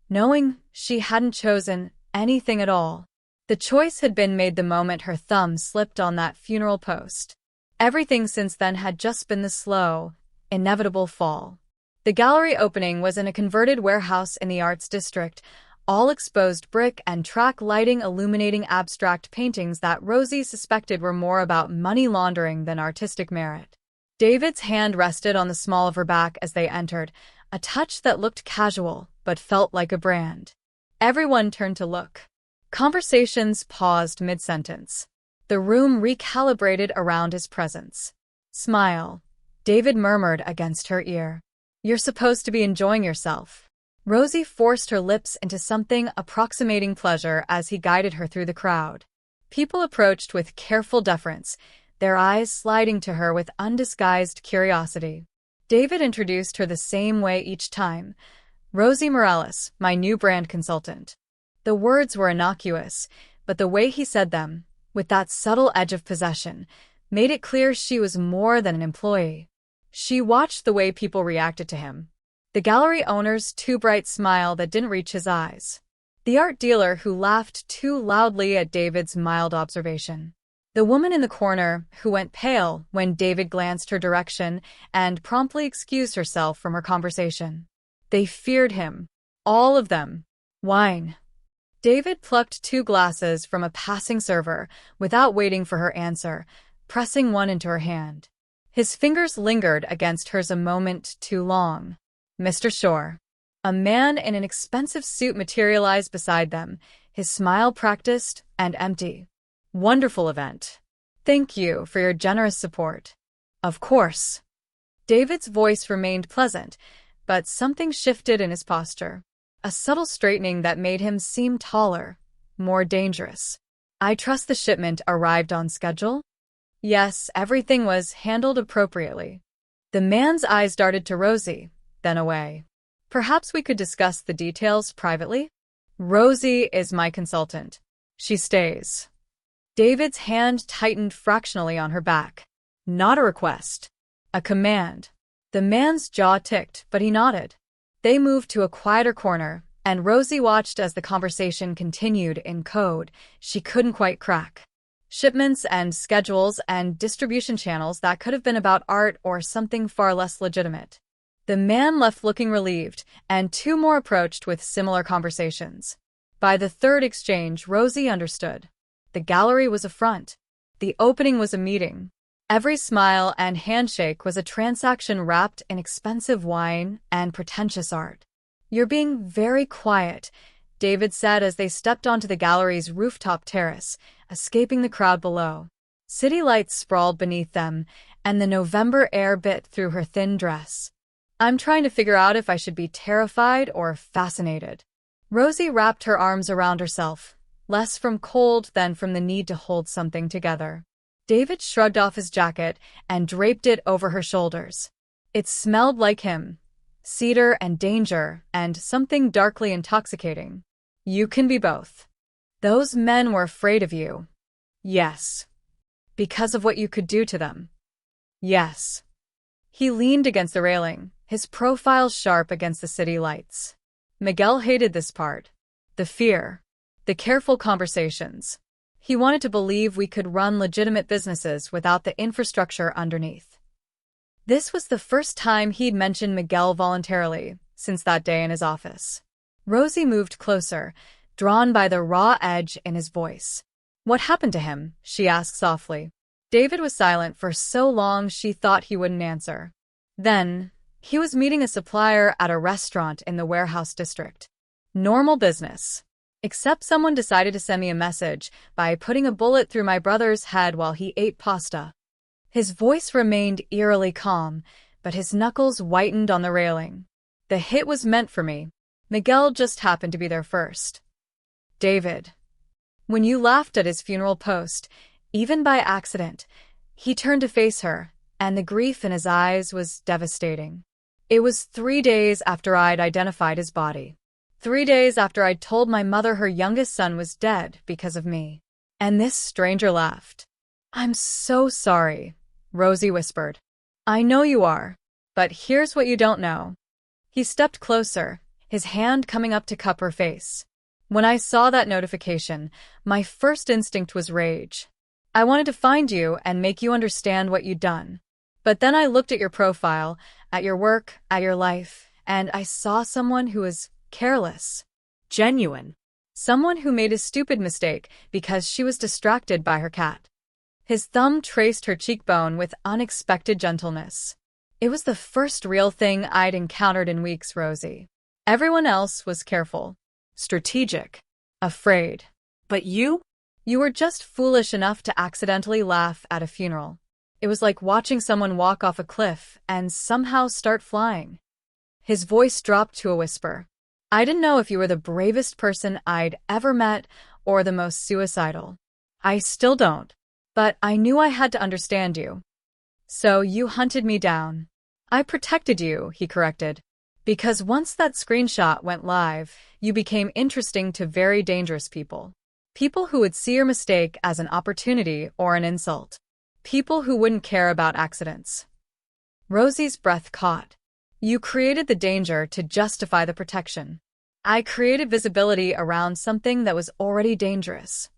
knowing she hadn't chosen anything at all. The choice had been made the moment her thumb slipped on that funeral post. Everything since then had just been the slow, inevitable fall. The gallery opening was in a converted warehouse in the Arts District, all exposed brick and track lighting illuminating abstract paintings that Rosie suspected were more about money laundering than artistic merit. David's hand rested on the small of her back as they entered, a touch that looked casual but felt like a brand. Everyone turned to look. Conversations paused mid-sentence. The room recalibrated around his presence. "Smile," David murmured against her ear. "You're supposed to be enjoying yourself." Rosie forced her lips into something approximating pleasure as he guided her through the crowd. People approached with careful deference, their eyes sliding to her with undisguised curiosity. David introduced her the same way each time. "Rosie Morales, my new brand consultant." The words were innocuous, but the way he said them, with that subtle edge of possession, made it clear she was more than an employee. She watched the way people reacted to him. The gallery owner's too bright smile that didn't reach his eyes. The art dealer who laughed too loudly at David's mild observation. The woman in the corner who went pale when David glanced her direction and promptly excused herself from her conversation. They feared him. All of them. Wine. David plucked 2 glasses from a passing server without waiting for her answer, pressing one into her hand. His fingers lingered against hers a moment too long. "Mr. Shor." A man in an expensive suit materialized beside them, his smile practiced and empty. "Wonderful event. Thank you for your generous support." "Of course." David's voice remained pleasant, but something shifted in his posture. A subtle straightening that made him seem taller, more dangerous. "I trust the shipment arrived on schedule?" Yes, everything was handled appropriately. The man's eyes darted to Rosie, then away. "Perhaps we could discuss the details privately?" "Rosie is my consultant. She stays." David's hand tightened fractionally on her back. Not a request. A command. The man's jaw ticked, but he nodded. They moved to a quieter corner, and Rosie watched as the conversation continued in code she couldn't quite crack. Shipments and schedules and distribution channels that could have been about art or something far less legitimate. The man left looking relieved, and 2 more approached with similar conversations. By the 3rd exchange, Rosie understood. The gallery was a front. The opening was a meeting. Every smile and handshake was a transaction wrapped in expensive wine and pretentious art. "You're being very quiet," David said as they stepped onto the gallery's rooftop terrace, escaping the crowd below. City lights sprawled beneath them, and the November air bit through her thin dress. "I'm trying to figure out if I should be terrified or fascinated." Rosie wrapped her arms around herself, less from cold than from the need to hold something together. David shrugged off his jacket and draped it over her shoulders. It smelled like him. Cedar and danger and something darkly intoxicating. "You can be both." "Those men were afraid of you." "Yes." "Because of what you could do to them." "Yes." He leaned against the railing, his profile sharp against the city lights. Miguel hated this part. The fear. The careful conversations. He wanted to believe we could run legitimate businesses without the infrastructure underneath. This was the first time he'd mentioned Miguel voluntarily since that day in his office. Rosie moved closer, drawn by the raw edge in his voice. "What happened to him?" she asked softly. David was silent for so long she thought he wouldn't answer. Then, he was meeting a supplier at a restaurant in the warehouse district. Normal business. Except someone decided to send me a message by putting a bullet through my brother's head while he ate pasta. His voice remained eerily calm, but his knuckles whitened on the railing. "The hit was meant for me. Miguel just happened to be there first." "David." When you laughed at his funeral post, even by accident, he turned to face her, and the grief in his eyes was devastating. "It was 3 days after I'd identified his body. 3 days after I'd told my mother her youngest son was dead because of me." And this stranger laughed. "I'm so sorry," Rosie whispered. "I know you are, but here's what you don't know." He stepped closer, his hand coming up to cup her face. "When I saw that notification, my first instinct was rage. I wanted to find you and make you understand what you'd done. But then I looked at your profile, at your work, at your life, and I saw someone who was careless. Genuine. Someone who made a stupid mistake because she was distracted by her cat." His thumb traced her cheekbone with unexpected gentleness. It was the first real thing I'd encountered in weeks, Rosie. Everyone else was careful, strategic, afraid. But you? You were just foolish enough to accidentally laugh at a funeral. It was like watching someone walk off a cliff and somehow start flying. His voice dropped to a whisper. I didn't know if you were the bravest person I'd ever met or the most suicidal. I still don't. But I knew I had to understand you. So you hunted me down. I protected you, he corrected. Because once that screenshot went live, you became interesting to very dangerous people. People who would see your mistake as an opportunity or an insult. People who wouldn't care about accidents. Rosie's breath caught. You created the danger to justify the protection. I created visibility around something that was already dangerous.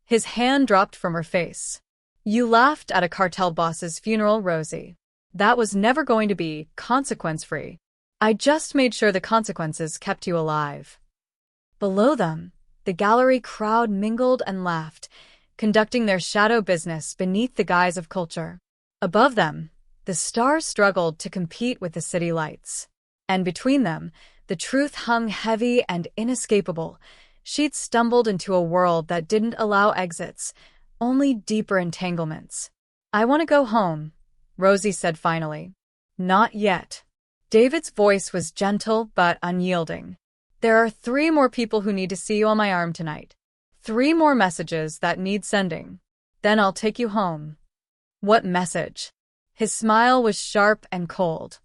His hand dropped from her face. You laughed at a cartel boss's funeral, Rosie. That was never going to be consequence-free. I just made sure the consequences kept you alive. Below them, the gallery crowd mingled and laughed, conducting their shadow business beneath the guise of culture. Above them, the stars struggled to compete with the city lights. And between them, the truth hung heavy and inescapable. She'd stumbled into a world that didn't allow exits, only deeper entanglements. I want to go home, Rosie said finally. Not yet. David's voice was gentle but unyielding. There are 3 more people who need to see you on my arm tonight. 3 more messages that need sending. Then I'll take you home. What message? His smile was sharp and cold.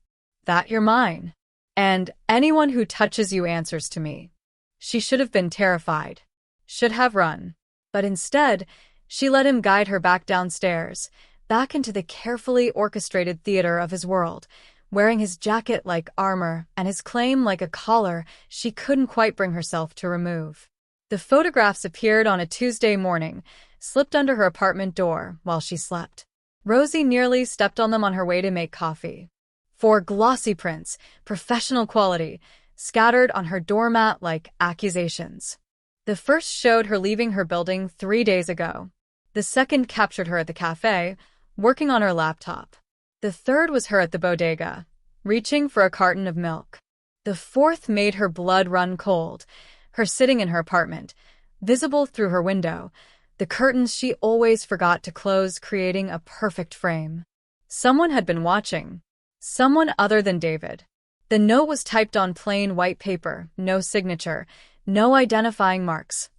That you're mine. And anyone who touches you answers to me. She should have been terrified. Should have run. But instead, she let him guide her back downstairs, back into the carefully orchestrated theater of his world, wearing his jacket like armor and his claim like a collar she couldn't quite bring herself to remove. The photographs appeared on a Tuesday morning, slipped under her apartment door while she slept. Rosie nearly stepped on them on her way to make coffee. 4 glossy prints, professional quality, scattered on her doormat like accusations. The first showed her leaving her building 3 days ago. The second captured her at the cafe, working on her laptop. The third was her at the bodega, reaching for a carton of milk. The fourth made her blood run cold, her sitting in her apartment, visible through her window, the curtains she always forgot to close creating a perfect frame. Someone had been watching. Someone other than David. The note was typed on plain white paper, no signature, no identifying marks.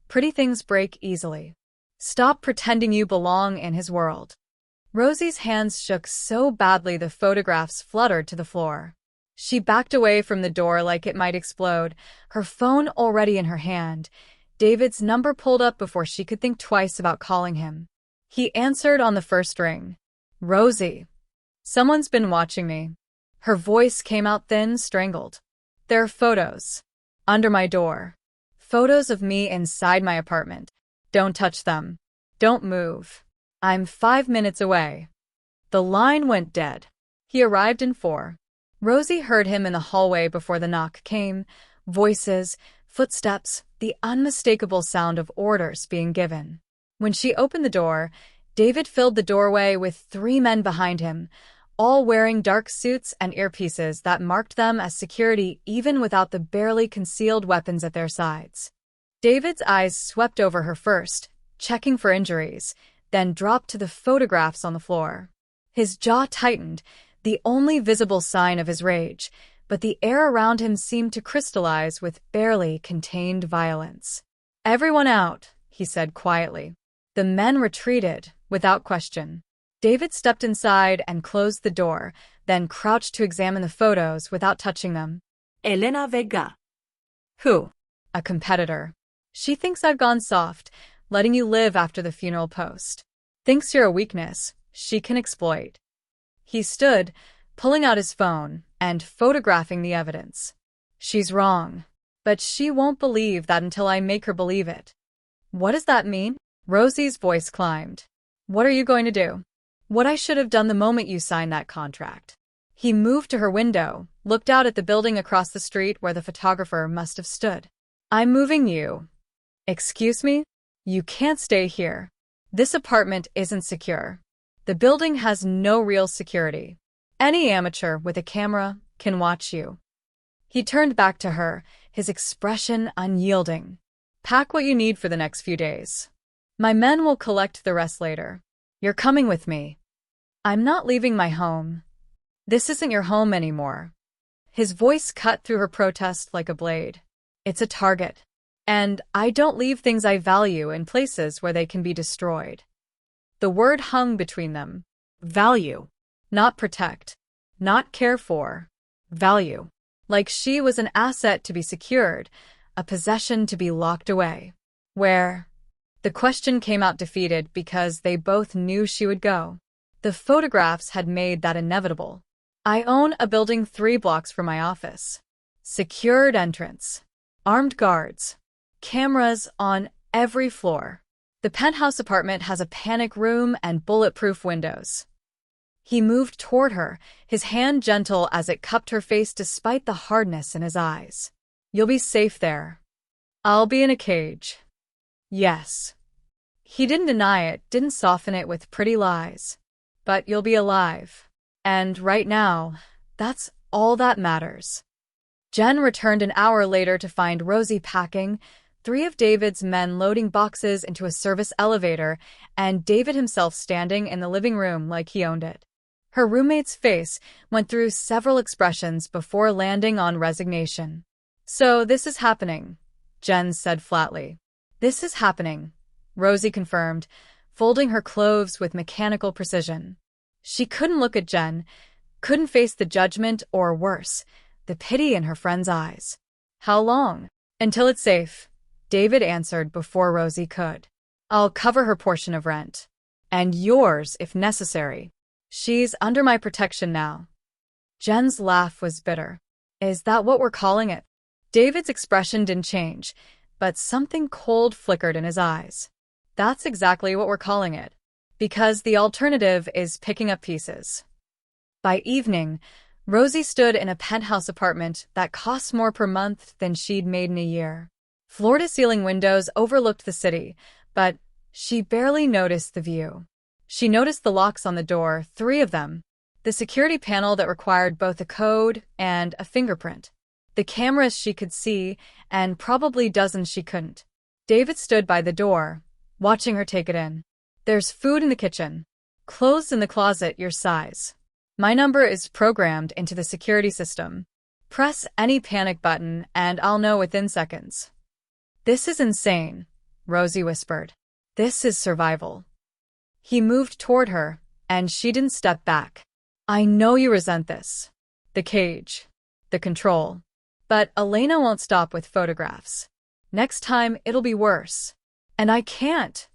Pretty things break easily. Stop pretending you belong in his world. Rosie's hands shook so badly the photographs fluttered to the floor. She backed away from the door like it might explode, her phone already in her hand. David's number pulled up before she could think twice about calling him. He answered on the first ring. Rosie. Someone's been watching me. Her voice came out thin, strangled. There are photos. Under my door. Photos of me inside my apartment. Don't touch them. Don't move. I'm 5 minutes away. The line went dead. He arrived in 4. Rosie heard him in the hallway before the knock came. Voices, footsteps, the unmistakable sound of orders being given. When she opened the door, David filled the doorway with 3 men behind him, all wearing dark suits and earpieces that marked them as security even without the barely concealed weapons at their sides. David's eyes swept over her first, checking for injuries, then dropped to the photographs on the floor. His jaw tightened, the only visible sign of his rage, but the air around him seemed to crystallize with barely contained violence. Everyone out, he said quietly. The men retreated, without question. David stepped inside and closed the door, then crouched to examine the photos without touching them. Elena Vega. Who? A competitor. She thinks I've gone soft, letting you live after the funeral post. Thinks you're a weakness she can exploit. He stood, pulling out his phone and photographing the evidence. She's wrong. But she won't believe that until I make her believe it. What does that mean? Rosie's voice climbed. What are you going to do? What I should have done the moment you signed that contract. He moved to her window, looked out at the building across the street where the photographer must have stood. I'm moving you. Excuse me? You can't stay here. This apartment isn't secure. The building has no real security. Any amateur with a camera can watch you. He turned back to her, his expression unyielding. Pack what you need for the next few days. My men will collect the rest later. You're coming with me. I'm not leaving my home. This isn't your home anymore. His voice cut through her protest like a blade. It's a target. And I don't leave things I value in places where they can be destroyed. The word hung between them. Value. Not protect. Not care for. Value. Like she was an asset to be secured, a possession to be locked away. Where? The question came out defeated because they both knew she would go. The photographs had made that inevitable. I own a building 3 blocks from my office. Secured entrance. Armed guards. Cameras on every floor. The penthouse apartment has a panic room and bulletproof windows. He moved toward her, his hand gentle as it cupped her face despite the hardness in his eyes. You'll be safe there. I'll be in a cage. Yes. He didn't deny it, didn't soften it with pretty lies. But you'll be alive. And right now, that's all that matters. Jen returned an hour later to find Rosie packing, 3 of David's men loading boxes into a service elevator, and David himself standing in the living room like he owned it. Her roommate's face went through several expressions before landing on resignation. So this is happening, Jen said flatly. This is happening, Rosie confirmed, folding her clothes with mechanical precision. She couldn't look at Jen, couldn't face the judgment or worse, the pity in her friend's eyes. How long? Until it's safe, David answered before Rosie could. I'll cover her portion of rent. And yours if necessary. She's under my protection now. Jen's laugh was bitter. Is that what we're calling it? David's expression didn't change, but something cold flickered in his eyes. That's exactly what we're calling it. Because the alternative is picking up pieces. By evening, Rosie stood in a penthouse apartment that cost more per month than she'd made in a year. Floor-to-ceiling windows overlooked the city, but she barely noticed the view. She noticed the locks on the door, 3 of them, the security panel that required both a code and a fingerprint, the cameras she could see, and probably dozens she couldn't. David stood by the door, watching her take it in. There's food in the kitchen. Clothes in the closet your size. My number is programmed into the security system. Press any panic button and I'll know within seconds. This is insane, Rosie whispered. This is survival. He moved toward her, and she didn't step back. I know you resent this. The cage. The control. But Elena won't stop with photographs. Next time, it'll be worse. And I can't.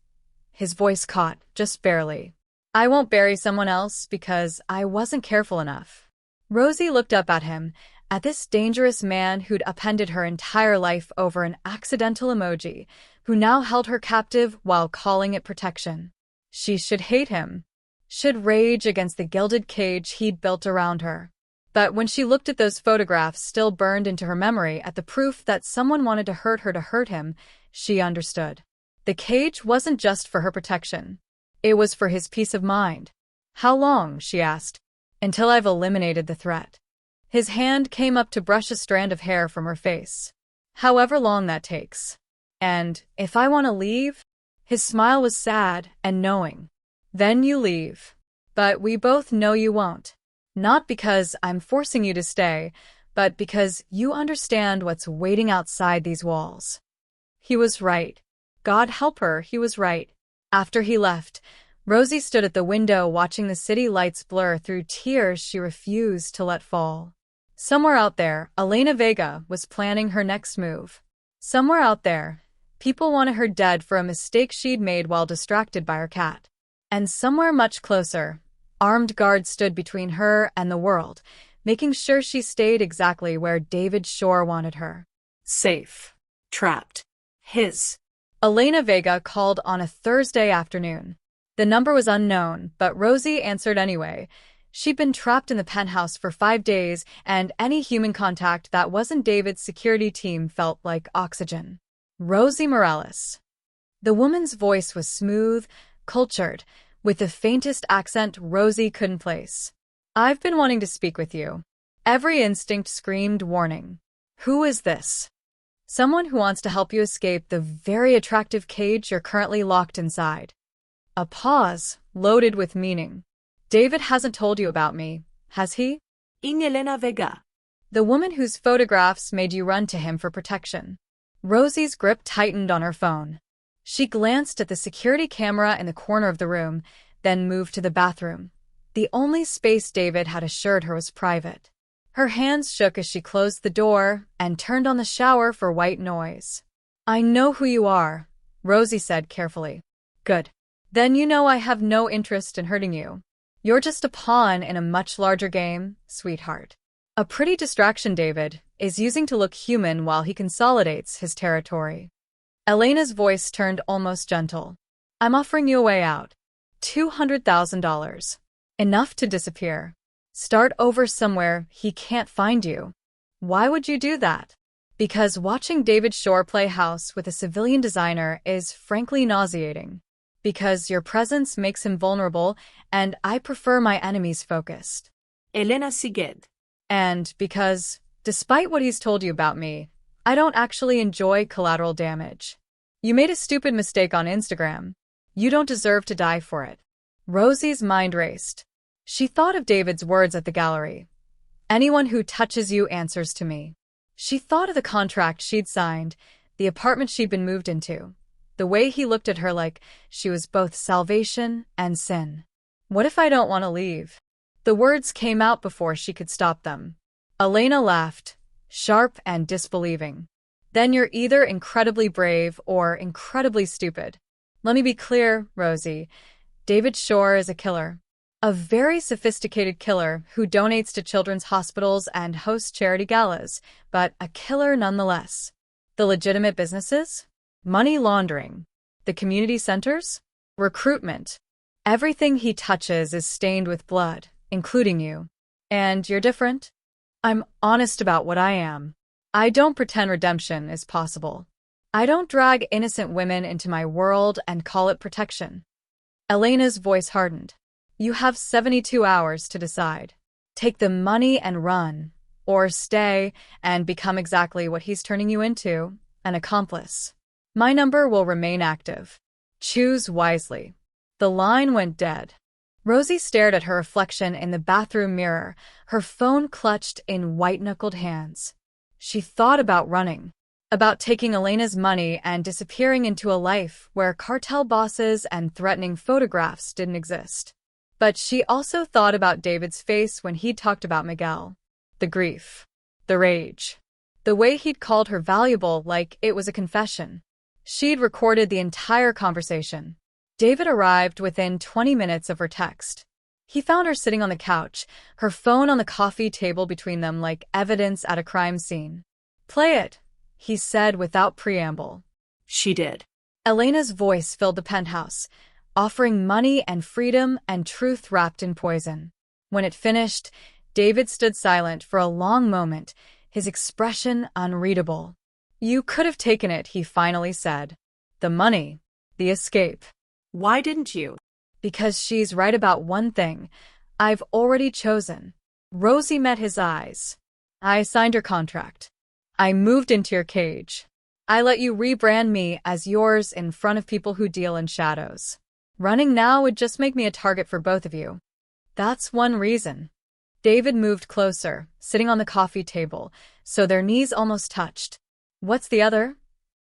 His voice caught, just barely. I won't bury someone else because I wasn't careful enough. Rosie looked up at him, at this dangerous man who'd upended her entire life over an accidental emoji, who now held her captive while calling it protection. She should hate him, should rage against the gilded cage he'd built around her. But when she looked at those photographs still burned into her memory at the proof that someone wanted to hurt him, she understood. The cage wasn't just for her protection. It was for his peace of mind. How long, she asked. Until I've eliminated the threat. His hand came up to brush a strand of hair from her face. However long that takes. And if I want to leave? His smile was sad and knowing. Then you leave. But we both know you won't. Not because I'm forcing you to stay, but because you understand what's waiting outside these walls. He was right. God help her, he was right. After he left, Rosie stood at the window watching the city lights blur through tears she refused to let fall. Somewhere out there, Elena Vega was planning her next move. Somewhere out there, people wanted her dead for a mistake she'd made while distracted by her cat. And somewhere much closer, armed guards stood between her and the world, making sure she stayed exactly where David Shor wanted her. Safe. Trapped. His. Elena Vega called on a Thursday afternoon. The number was unknown, but Rosie answered anyway. She'd been trapped in the penthouse for 5 days, and any human contact that wasn't David's security team felt like oxygen. Rosie Morales. The woman's voice was smooth, cultured, with the faintest accent Rosie couldn't place. I've been wanting to speak with you. Every instinct screamed warning. Who is this? Someone who wants to help you escape the very attractive cage you're currently locked inside. A pause, loaded with meaning. David hasn't told you about me, has he? In Elena Vega. The woman whose photographs made you run to him for protection. Rosie's grip tightened on her phone. She glanced at the security camera in the corner of the room, then moved to the bathroom. The only space David had assured her was private. Her hands shook as she closed the door and turned on the shower for white noise. I know who you are, Rosie said carefully. Good. Then you know I have no interest in hurting you. You're just a pawn in a much larger game, sweetheart. A pretty distraction David is using to look human while he consolidates his territory. Elena's voice turned almost gentle. I'm offering you a way out. $200,000. Enough to disappear. Start over somewhere he can't find you. Why would you do that? Because watching David Shor play house with a civilian designer is frankly nauseating. Because your presence makes him vulnerable, and I prefer my enemies focused. Elena Siged. And because, despite what he's told you about me, I don't actually enjoy collateral damage. You made a stupid mistake on Instagram. You don't deserve to die for it. Rosie's mind raced. She thought of David's words at the gallery. Anyone who touches you answers to me. She thought of the contract she'd signed, the apartment she'd been moved into, the way he looked at her like she was both salvation and sin. What if I don't want to leave? The words came out before she could stop them. Elena laughed, sharp and disbelieving. Then you're either incredibly brave or incredibly stupid. Let me be clear, Rosie. David Shor is a killer. A very sophisticated killer who donates to children's hospitals and hosts charity galas, but a killer nonetheless. The legitimate businesses? Money laundering. The community centers? Recruitment. Everything he touches is stained with blood, including you. And you're different? I'm honest about what I am. I don't pretend redemption is possible. I don't drag innocent women into my world and call it protection. Elena's voice hardened. You have 72 hours to decide. Take the money and run, or stay and become exactly what he's turning you into, an accomplice. My number will remain active. Choose wisely. The line went dead. Rosie stared at her reflection in the bathroom mirror, her phone clutched in white-knuckled hands. She thought about running, about taking Elena's money and disappearing into a life where cartel bosses and threatening photographs didn't exist. But she also thought about David's face when he'd talked about Miguel. The grief. The rage. The way he'd called her valuable like it was a confession. She'd recorded the entire conversation. David arrived within 20 minutes of her text. He found her sitting on the couch, her phone on the coffee table between them like evidence at a crime scene. Play it, he said without preamble. She did. Elena's voice filled the penthouse, offering money and freedom and truth wrapped in poison. When it finished, David stood silent for a long moment, his expression unreadable. You could have taken it, he finally said. The money. The escape. Why didn't you? Because she's right about one thing. I've already chosen. Rosie met his eyes. I signed your contract. I moved into your cage. I let you rebrand me as yours in front of people who deal in shadows. Running now would just make me a target for both of you. That's one reason. David moved closer, sitting on the coffee table, so their knees almost touched. What's the other?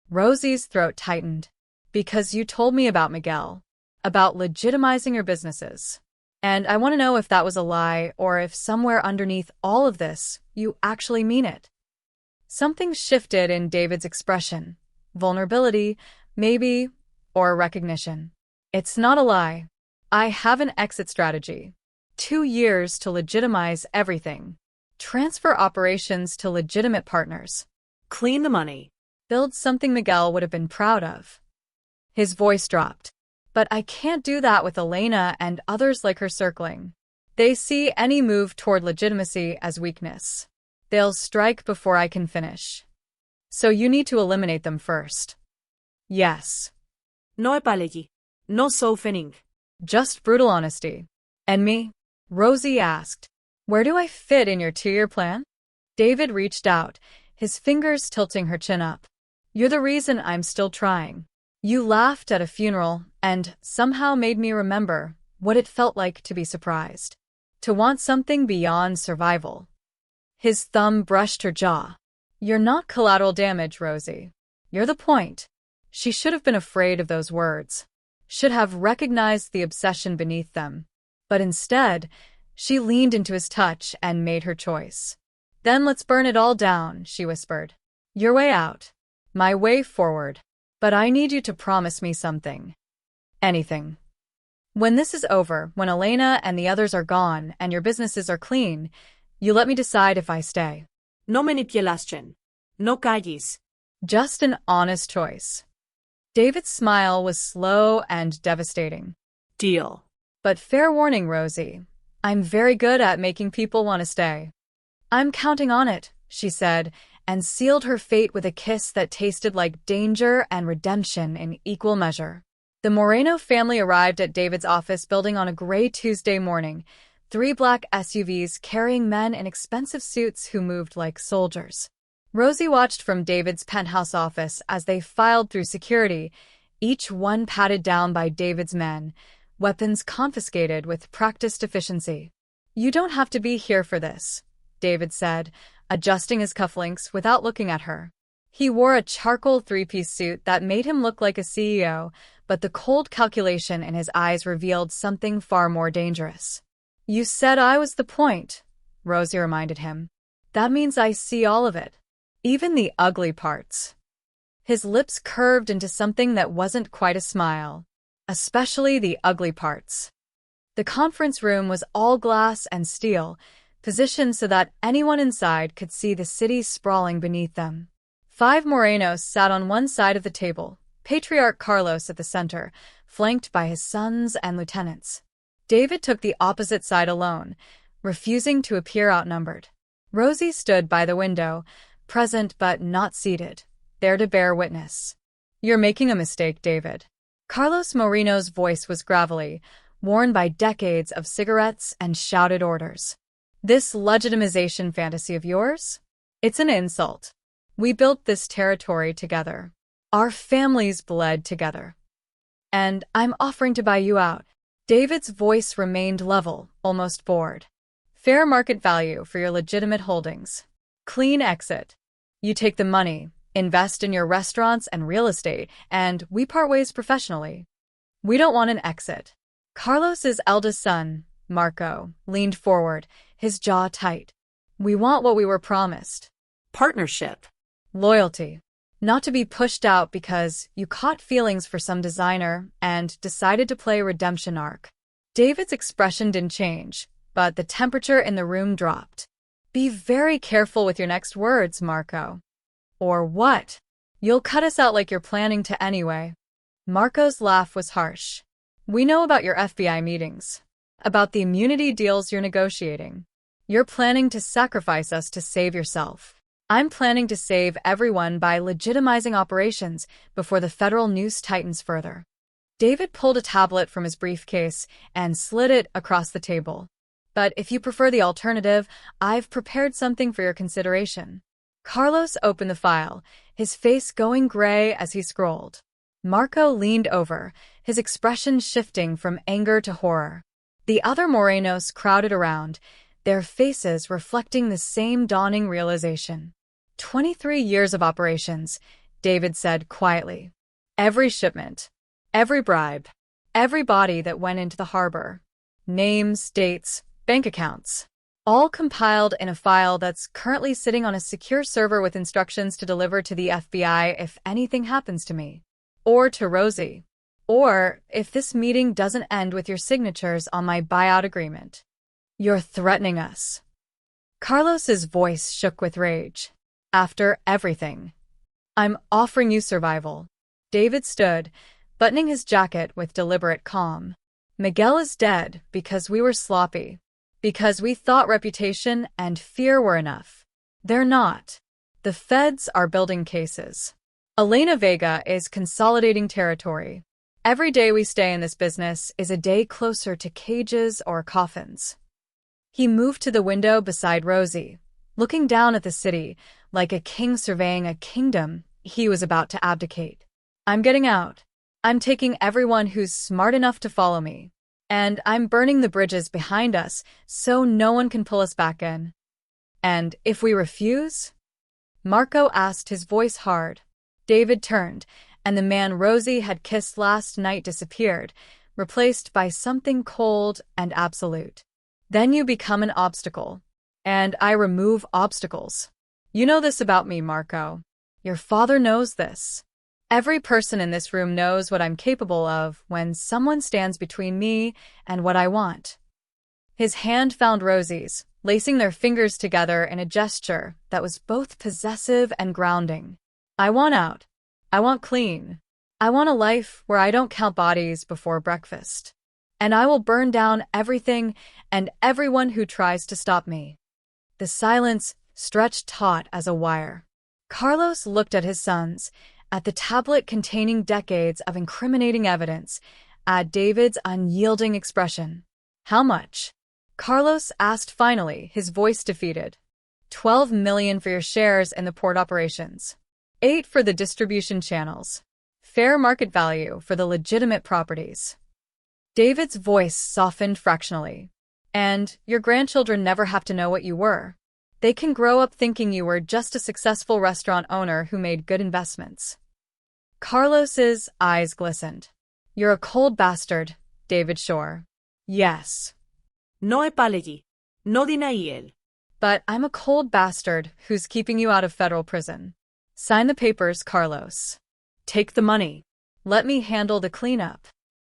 Rosie's throat tightened. Because you told me about Miguel, about legitimizing your businesses. And I want to know if that was a lie or if somewhere underneath all of this, you actually mean it. Something shifted in David's expression. Vulnerability, maybe, or recognition. It's not a lie. I have an exit strategy. 2 years to legitimize everything. Transfer operations to legitimate partners. Clean the money. Build something Miguel would have been proud of. His voice dropped. But I can't do that with Elena and others like her circling. They see any move toward legitimacy as weakness. They'll strike before I can finish. So you need to eliminate them first. Yes. No apology. No softening. Just brutal honesty. And me? Rosie asked. Where do I fit in your 2-year plan? David reached out, his fingers tilting her chin up. You're the reason I'm still trying. You laughed at a funeral and somehow made me remember what it felt like to be surprised. To want something beyond survival. His thumb brushed her jaw. You're not collateral damage, Rosie. You're the point. She should have been afraid of those words. Should have recognized the obsession beneath them. But instead, she leaned into his touch and made her choice. Then let's burn it all down, she whispered. Your way out. My way forward. But I need you to promise me something. Anything. When this is over, when Elena and the others are gone and your businesses are clean, you let me decide if I stay. No manipulación. No calles. Just an honest choice. David's smile was slow and devastating. Deal. But fair warning, Rosie. I'm very good at making people want to stay. I'm counting on it, she said, and sealed her fate with a kiss that tasted like danger and redemption in equal measure. The Moreno family arrived at David's office building on a gray Tuesday morning, 3 black SUVs carrying men in expensive suits who moved like soldiers. Rosie watched from David's penthouse office as they filed through security, each one patted down by David's men, weapons confiscated with practiced efficiency. You don't have to be here for this, David said, adjusting his cufflinks without looking at her. He wore a charcoal 3-piece suit that made him look like a CEO, but the cold calculation in his eyes revealed something far more dangerous. You said I was the point, Rosie reminded him. That means I see all of it. Even the ugly parts. His lips curved into something that wasn't quite a smile. Especially the ugly parts. The conference room was all glass and steel, positioned so that anyone inside could see the city sprawling beneath them. 5 Morenos sat on one side of the table, Patriarch Carlos at the center, flanked by his sons and lieutenants. David took the opposite side alone, refusing to appear outnumbered. Rosie stood by the window, present but not seated, there to bear witness. You're making a mistake, David. Carlos Moreno's voice was gravelly, worn by decades of cigarettes and shouted orders. This legitimization fantasy of yours? It's an insult. We built this territory together. Our families bled together. And I'm offering to buy you out. David's voice remained level, almost bored. Fair market value for your legitimate holdings. Clean exit. You take the money, invest in your restaurants and real estate, and we part ways professionally. We don't want an exit. Carlos's eldest son, Marco, leaned forward, his jaw tight. We want what we were promised. Partnership. Loyalty. Not to be pushed out because you caught feelings for some designer and decided to play a redemption arc. David's expression didn't change, but the temperature in the room dropped. Be very careful with your next words, Marco. Or what? You'll cut us out like you're planning to anyway. Marco's laugh was harsh. We know about your FBI meetings. About the immunity deals you're negotiating. You're planning to sacrifice us to save yourself. I'm planning to save everyone by legitimizing operations before the federal noose tightens further. David pulled a tablet from his briefcase and slid it across the table. But if you prefer the alternative, I've prepared something for your consideration. Carlos opened the file, his face going gray as he scrolled. Marco leaned over, his expression shifting from anger to horror. The other Morenos crowded around, their faces reflecting the same dawning realization. 23 years of operations, David said quietly. Every shipment, every bribe, every body that went into the harbor. Names, dates, bank accounts. All compiled in a file that's currently sitting on a secure server with instructions to deliver to the FBI if anything happens to me. Or to Rosie. Or if this meeting doesn't end with your signatures on my buyout agreement. You're threatening us. Carlos's voice shook with rage. After everything. I'm offering you survival. David stood, buttoning his jacket with deliberate calm. Miguel is dead because we were sloppy. Because we thought reputation and fear were enough. They're not. The feds are building cases. Elena Vega is consolidating territory. Every day we stay in this business is a day closer to cages or coffins. He moved to the window beside Rosie, looking down at the city like a king surveying a kingdom he was about to abdicate. I'm getting out. I'm taking everyone who's smart enough to follow me. And I'm burning the bridges behind us so no one can pull us back in. And if we refuse? Marco asked, his voice hard. David turned, and the man Rosie had kissed last night disappeared, replaced by something cold and absolute. Then you become an obstacle. And I remove obstacles. You know this about me, Marco. Your father knows this. Every person in this room knows what I'm capable of when someone stands between me and what I want. His hand found Rosie's, lacing their fingers together in a gesture that was both possessive and grounding. I want out. I want clean. I want a life where I don't count bodies before breakfast. And I will burn down everything and everyone who tries to stop me. The silence stretched taut as a wire. Carlos looked at his sons, at the tablet containing decades of incriminating evidence, at David's unyielding expression. How much? Carlos asked finally, his voice defeated. 12 million for your shares in the port operations. 8 for the distribution channels. Fair market value for the legitimate properties. David's voice softened fractionally. And your grandchildren never have to know what you were. They can grow up thinking you were just a successful restaurant owner who made good investments. Carlos's eyes glistened. You're a cold bastard, David Shor. Yes. No epalegi. No dinael. But I'm a cold bastard who's keeping you out of federal prison. Sign the papers, Carlos. Take the money. Let me handle the cleanup.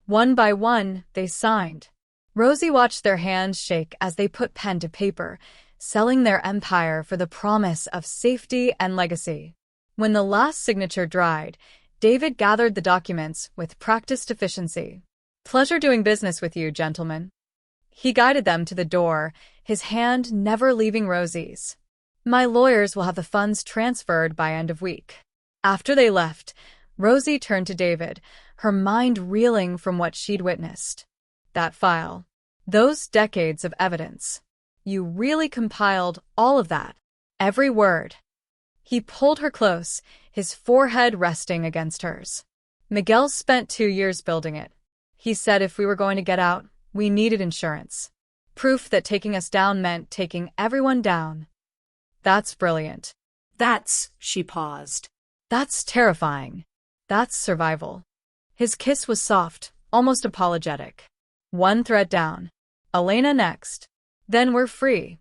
One by one, they signed. Rosie watched their hands shake as they put pen to paper, selling their empire for the promise of safety and legacy. When the last signature dried, David gathered the documents with practiced efficiency. Pleasure doing business with you, gentlemen. He guided them to the door, his hand never leaving Rosie's. My lawyers will have the funds transferred by end of week. After they left, Rosie turned to David, her mind reeling from what she'd witnessed. That file. Those decades of evidence. You really compiled all of that. Every word. He pulled her close, his forehead resting against hers. Miguel spent 2 years building it. He said if we were going to get out, we needed insurance. Proof that taking us down meant taking everyone down. That's brilliant. She paused. That's terrifying. That's survival. His kiss was soft, almost apologetic. One thread down. Elena next. Then we're free.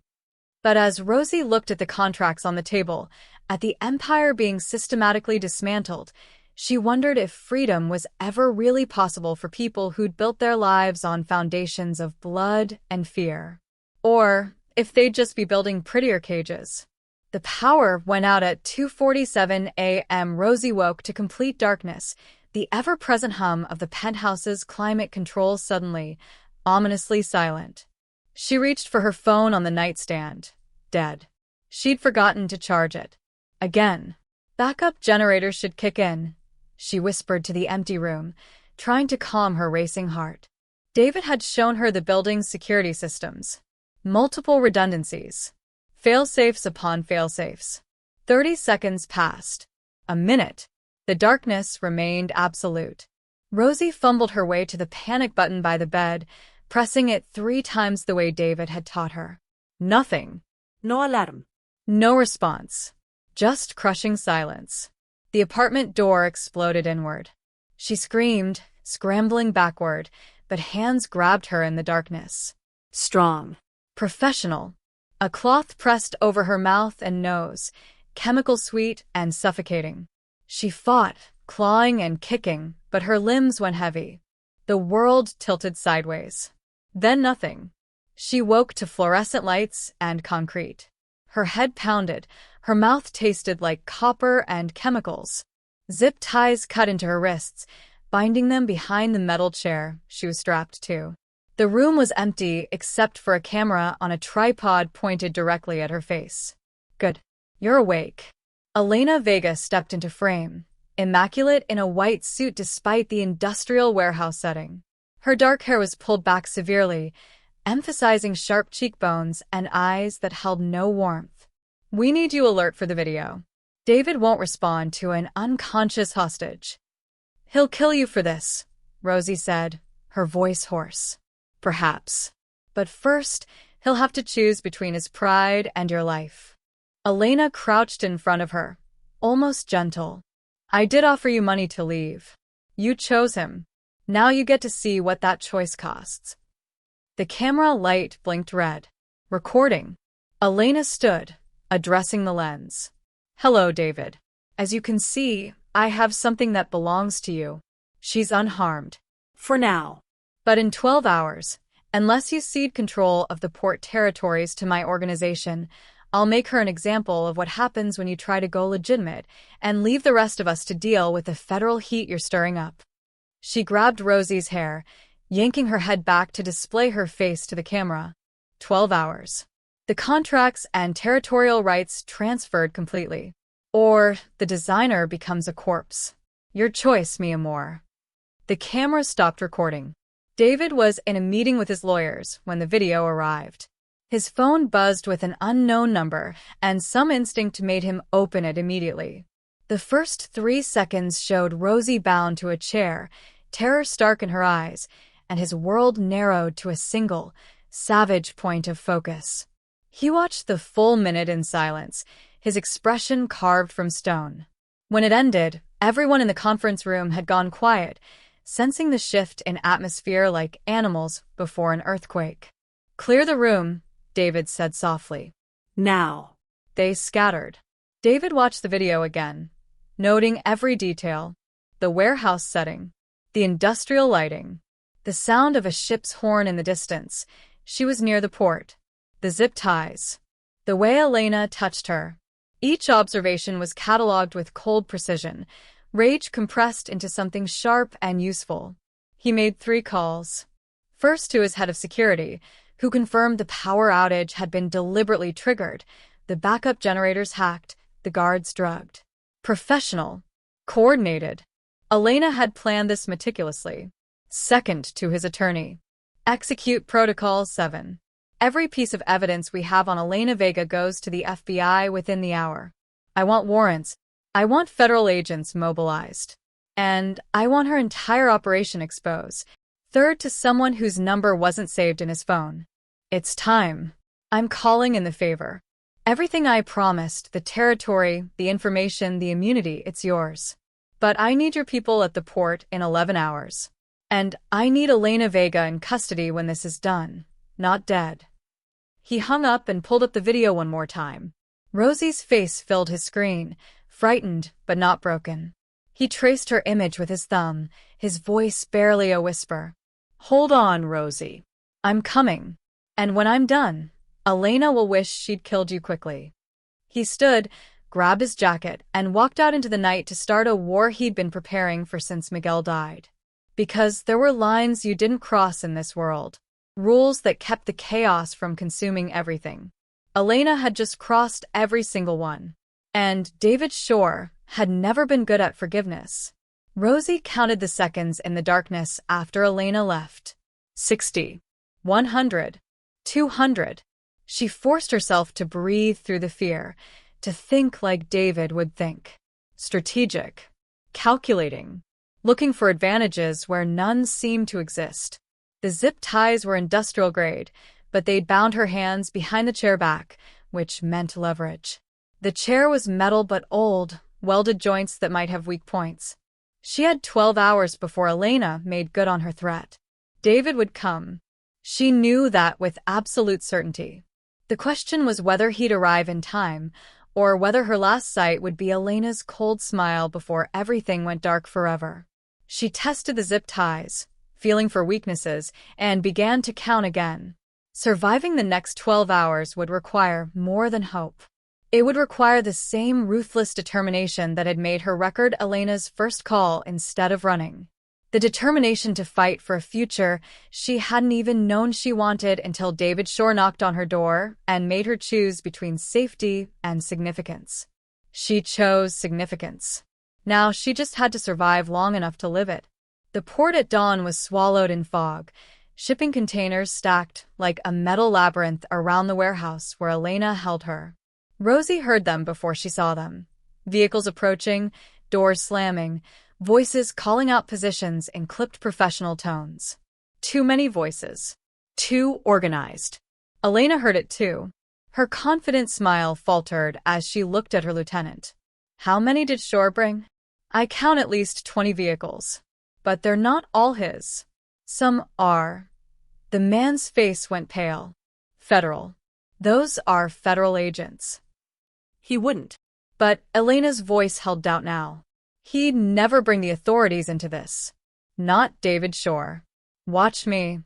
But as Rosie looked at the contracts on the table, at the empire being systematically dismantled, she wondered if freedom was ever really possible for people who'd built their lives on foundations of blood and fear. Or if they'd just be building prettier cages. The power went out at 2:47 a.m. Rosie woke to complete darkness, the ever-present hum of the penthouse's climate control suddenly, ominously silent. She reached for her phone on the nightstand. Dead. She'd forgotten to charge it. Again. Backup generators should kick in, she whispered to the empty room, trying to calm her racing heart. David had shown her the building's security systems. Multiple redundancies. Fail-safes upon fail-safes. 30 seconds passed. A minute. The darkness remained absolute. Rosie fumbled her way to the panic button by the bed, pressing it 3 times the way David had taught her. Nothing. No alarm. No response. Just crushing silence. The apartment door exploded inward. She screamed, scrambling backward, but hands grabbed her in the darkness. Strong. Professional. A cloth pressed over her mouth and nose, chemical sweet and suffocating. She fought, clawing and kicking, but her limbs went heavy. The world tilted sideways. Then nothing. She woke to fluorescent lights and concrete. Her head pounded, her mouth tasted like copper and chemicals. Zip ties cut into her wrists, binding them behind the metal chair she was strapped to. The room was empty except for a camera on a tripod pointed directly at her face. Good. You're awake. Elena Vega stepped into frame, immaculate in a white suit despite the industrial warehouse setting. Her dark hair was pulled back severely, emphasizing sharp cheekbones and eyes that held no warmth. "We need you alert for the video. David won't respond to an unconscious hostage." "He'll kill you for this," Rosie said, her voice hoarse. "Perhaps. But first, he'll have to choose between his pride and your life." Elena crouched in front of her, almost gentle. "I did offer you money to leave. You chose him. Now you get to see what that choice costs." The camera light blinked red. Recording. Elena stood, addressing the lens. "Hello, David. As you can see, I have something that belongs to you." She's unharmed. For now. "But in 12 hours, unless you cede control of the port territories to my organization, I'll make her an example of what happens when you try to go legitimate and leave the rest of us to deal with the federal heat you're stirring up." She grabbed Rosie's hair, yanking her head back to display her face to the camera. 12 hours. The contracts and territorial rights transferred completely. Or the designer becomes a corpse. Your choice, Mia Moore. The camera stopped recording. David was in a meeting with his lawyers when the video arrived. His phone buzzed with an unknown number, and some instinct made him open it immediately. The first 3 seconds showed Rosie bound to a chair, terror stark in her eyes, and his world narrowed to a single, savage point of focus. He watched the full minute in silence, his expression carved from stone. When it ended, everyone in the conference room had gone quiet, sensing the shift in atmosphere like animals before an earthquake. "Clear the room," David said softly. Now. They scattered. David watched the video again, noting every detail: the warehouse setting, the industrial lighting, the sound of a ship's horn in the distance. She was near the port. The zip ties. The way Elena touched her. Each observation was catalogued with cold precision, rage compressed into something sharp and useful. He made 3 calls. First to his head of security, who confirmed the power outage had been deliberately triggered, the backup generators hacked, the guards drugged. Professional. Coordinated. Elena had planned this meticulously. Second to his attorney. Execute Protocol 7. Every piece of evidence we have on Elena Vega goes to the FBI within the hour. I want warrants. I want federal agents mobilized. And I want her entire operation exposed. Third to someone whose number wasn't saved in his phone. It's time. I'm calling in the favor. Everything I promised, the territory, the information, the immunity, it's yours. But I need your people at the port in 11 hours. And I need Elena Vega in custody when this is done, not dead. He hung up and pulled up the video one more time. Rosie's face filled his screen, frightened but not broken. He traced her image with his thumb, his voice barely a whisper. "Hold on, Rosie. I'm coming. And when I'm done, Elena will wish she'd killed you quickly." He stood, grabbed his jacket, and walked out into the night to start a war he'd been preparing for since Miguel died. Because there were lines you didn't cross in this world. Rules that kept the chaos from consuming everything. Elena had just crossed every single one. And David Shor had never been good at forgiveness. Rosie counted the seconds in the darkness after Elena left. 60. 100. 200. She forced herself to breathe through the fear, to think like David would think. Strategic. Calculating. Looking for advantages where none seemed to exist. The zip ties were industrial grade, but they'd bound her hands behind the chair back, which meant leverage. The chair was metal but old, welded joints that might have weak points. She had 12 hours before Elena made good on her threat. David would come. She knew that with absolute certainty. The question was whether he'd arrive in time, or whether her last sight would be Elena's cold smile before everything went dark forever. She tested the zip ties, feeling for weaknesses, and began to count again. Surviving the next 12 hours would require more than hope. It would require the same ruthless determination that had made her record Elena's first call instead of running. The determination to fight for a future she hadn't even known she wanted until David Shor knocked on her door and made her choose between safety and significance. She chose significance. Now she just had to survive long enough to live it. The port at dawn was swallowed in fog. shipping containers stacked like a metal labyrinth around the warehouse where Elena held her. Rosie heard them before she saw them. Vehicles approaching, doors slamming, voices calling out positions in clipped professional tones. Too many voices. Too organized. Elena heard it too. Her confident smile faltered as she looked at her lieutenant. How many did Shor bring? I count at least 20 vehicles. But they're not all his. Some are. The man's face went pale. Federal. Those are federal agents. He wouldn't. But Elena's voice held doubt now. He'd never bring the authorities into this. Not David Shor. Watch me.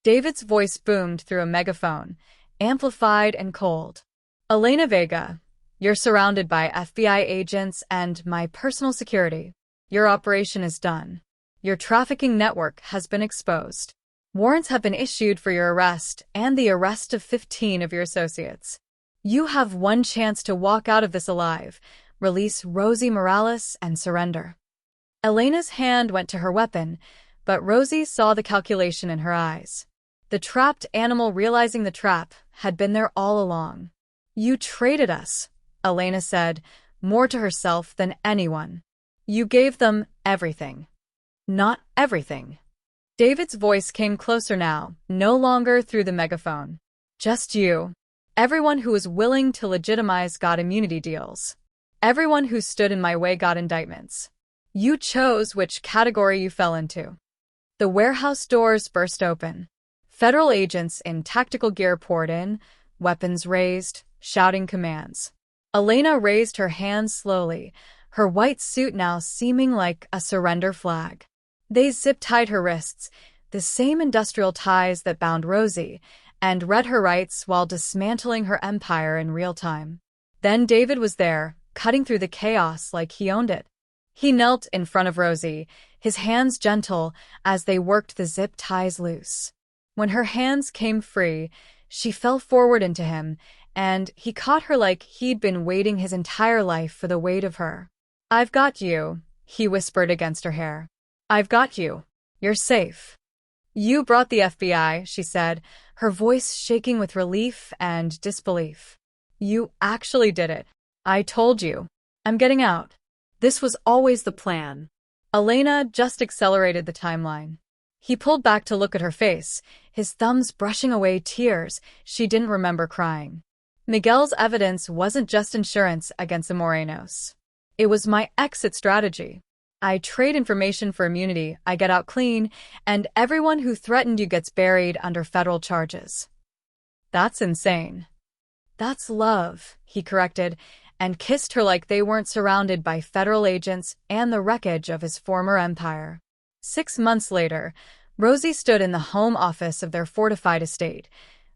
David's voice boomed through a megaphone, amplified and cold. Elena Vega, you're surrounded by FBI agents and my personal security. Your operation is done. Your trafficking network has been exposed. Warrants have been issued for your arrest and the arrest of 15 of your associates. You have one chance to walk out of this alive, release Rosie Morales, and surrender. Elena's hand went to her weapon, but Rosie saw the calculation in her eyes. The trapped animal realizing the trap had been there all along. You traded us, Elena said, more to herself than anyone. You gave them everything. Not everything. David's voice came closer now, no longer through the megaphone. Just you. Everyone who was willing to legitimize got immunity deals. Everyone who stood in my way got indictments. You chose which category you fell into. The warehouse doors burst open. Federal agents in tactical gear poured in, weapons raised, shouting commands. Elena raised her hands slowly, her white suit now seeming like a surrender flag. They zip-tied her wrists, the same industrial ties that bound Rosie, and read her rights while dismantling her empire in real time. Then David was there, cutting through the chaos like he owned it. He knelt in front of Rosie, his hands gentle as they worked the zip ties loose. When her hands came free, she fell forward into him, and he caught her like he'd been waiting his entire life for the weight of her. I've got you, he whispered against her hair. I've got you. You're safe. You brought the FBI, she said, her voice shaking with relief and disbelief. You actually did it. I told you. I'm getting out. This was always the plan. Elena just accelerated the timeline. He pulled back to look at her face, his thumbs brushing away tears she didn't remember crying. Miguel's evidence wasn't just insurance against the Morenos. It was my exit strategy. I trade information for immunity, I get out clean, and everyone who threatened you gets buried under federal charges. That's insane. That's love, he corrected, and kissed her like they weren't surrounded by federal agents and the wreckage of his former empire. 6 months later, Rosie stood in the home office of their fortified estate.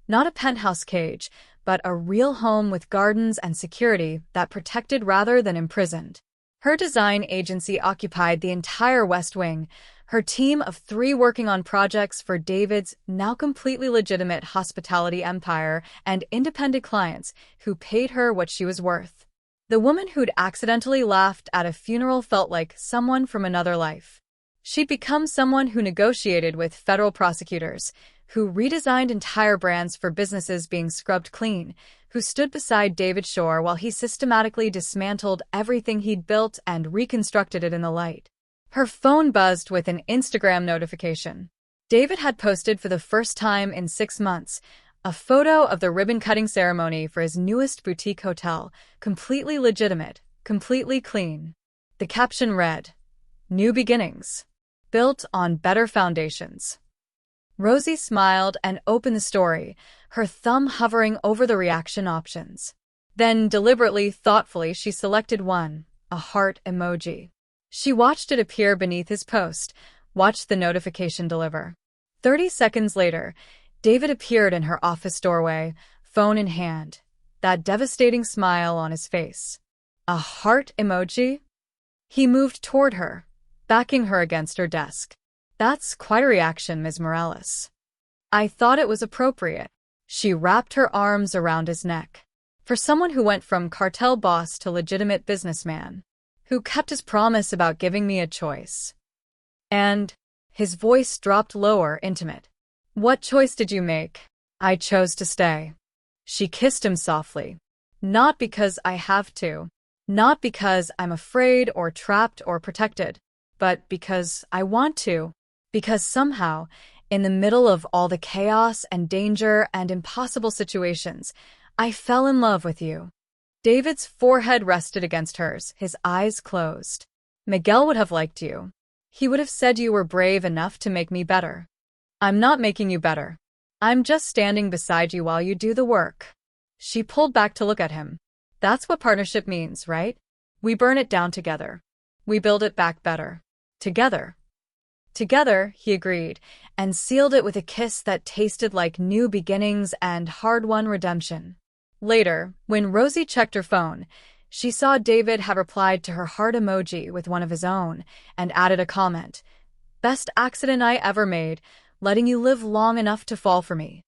Not a penthouse cage, but a real home with gardens and security that protected rather than imprisoned. Her design agency occupied the entire West Wing, her team of 3 working on projects for David's now completely legitimate hospitality empire and independent clients who paid her what she was worth. The woman who'd accidentally laughed at a funeral felt like someone from another life. She'd become someone who negotiated with federal prosecutors, who redesigned entire brands for businesses being scrubbed clean, who stood beside David Shor while he systematically dismantled everything he'd built and reconstructed it in the light. Her phone buzzed with an Instagram notification. David had posted for the first time in 6 months a photo of the ribbon-cutting ceremony for his newest boutique hotel, completely legitimate, completely clean. The caption read, "New beginnings. Built on better foundations." Rosie smiled and opened the story, her thumb hovering over the reaction options. Then, deliberately, thoughtfully, she selected one, a heart emoji. She watched it appear beneath his post, watched the notification deliver. 30 seconds later, David appeared in her office doorway, phone in hand, that devastating smile on his face. A heart emoji? He moved toward her, backing her against her desk. That's quite a reaction, Ms. Morales. I thought it was appropriate. She wrapped her arms around his neck. For someone who went from cartel boss to legitimate businessman, who kept his promise about giving me a choice. And his voice dropped lower, intimate. What choice did you make? I chose to stay. She kissed him softly. Not because I have to. Not because I'm afraid or trapped or protected. But because I want to. Because somehow, in the middle of all the chaos and danger and impossible situations, I fell in love with you. David's forehead rested against hers, his eyes closed. Miguel would have liked you. He would have said you were brave enough to make me better. I'm not making you better. I'm just standing beside you while you do the work. She pulled back to look at him. That's what partnership means, right? We burn it down together. We build it back better. Together. Together, he agreed, and sealed it with a kiss that tasted like new beginnings and hard-won redemption. Later, when Rosie checked her phone, she saw David have replied to her heart emoji with one of his own and added a comment. Best accident I ever made, letting you live long enough to fall for me.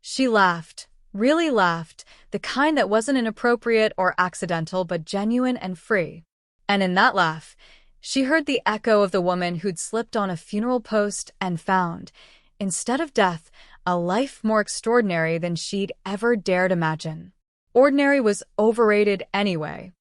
She laughed, really laughed, the kind that wasn't inappropriate or accidental but genuine and free. And in that laugh, she heard the echo of the woman who'd slipped on a funeral post and found, instead of death, a life more extraordinary than she'd ever dared imagine. Ordinary was overrated anyway.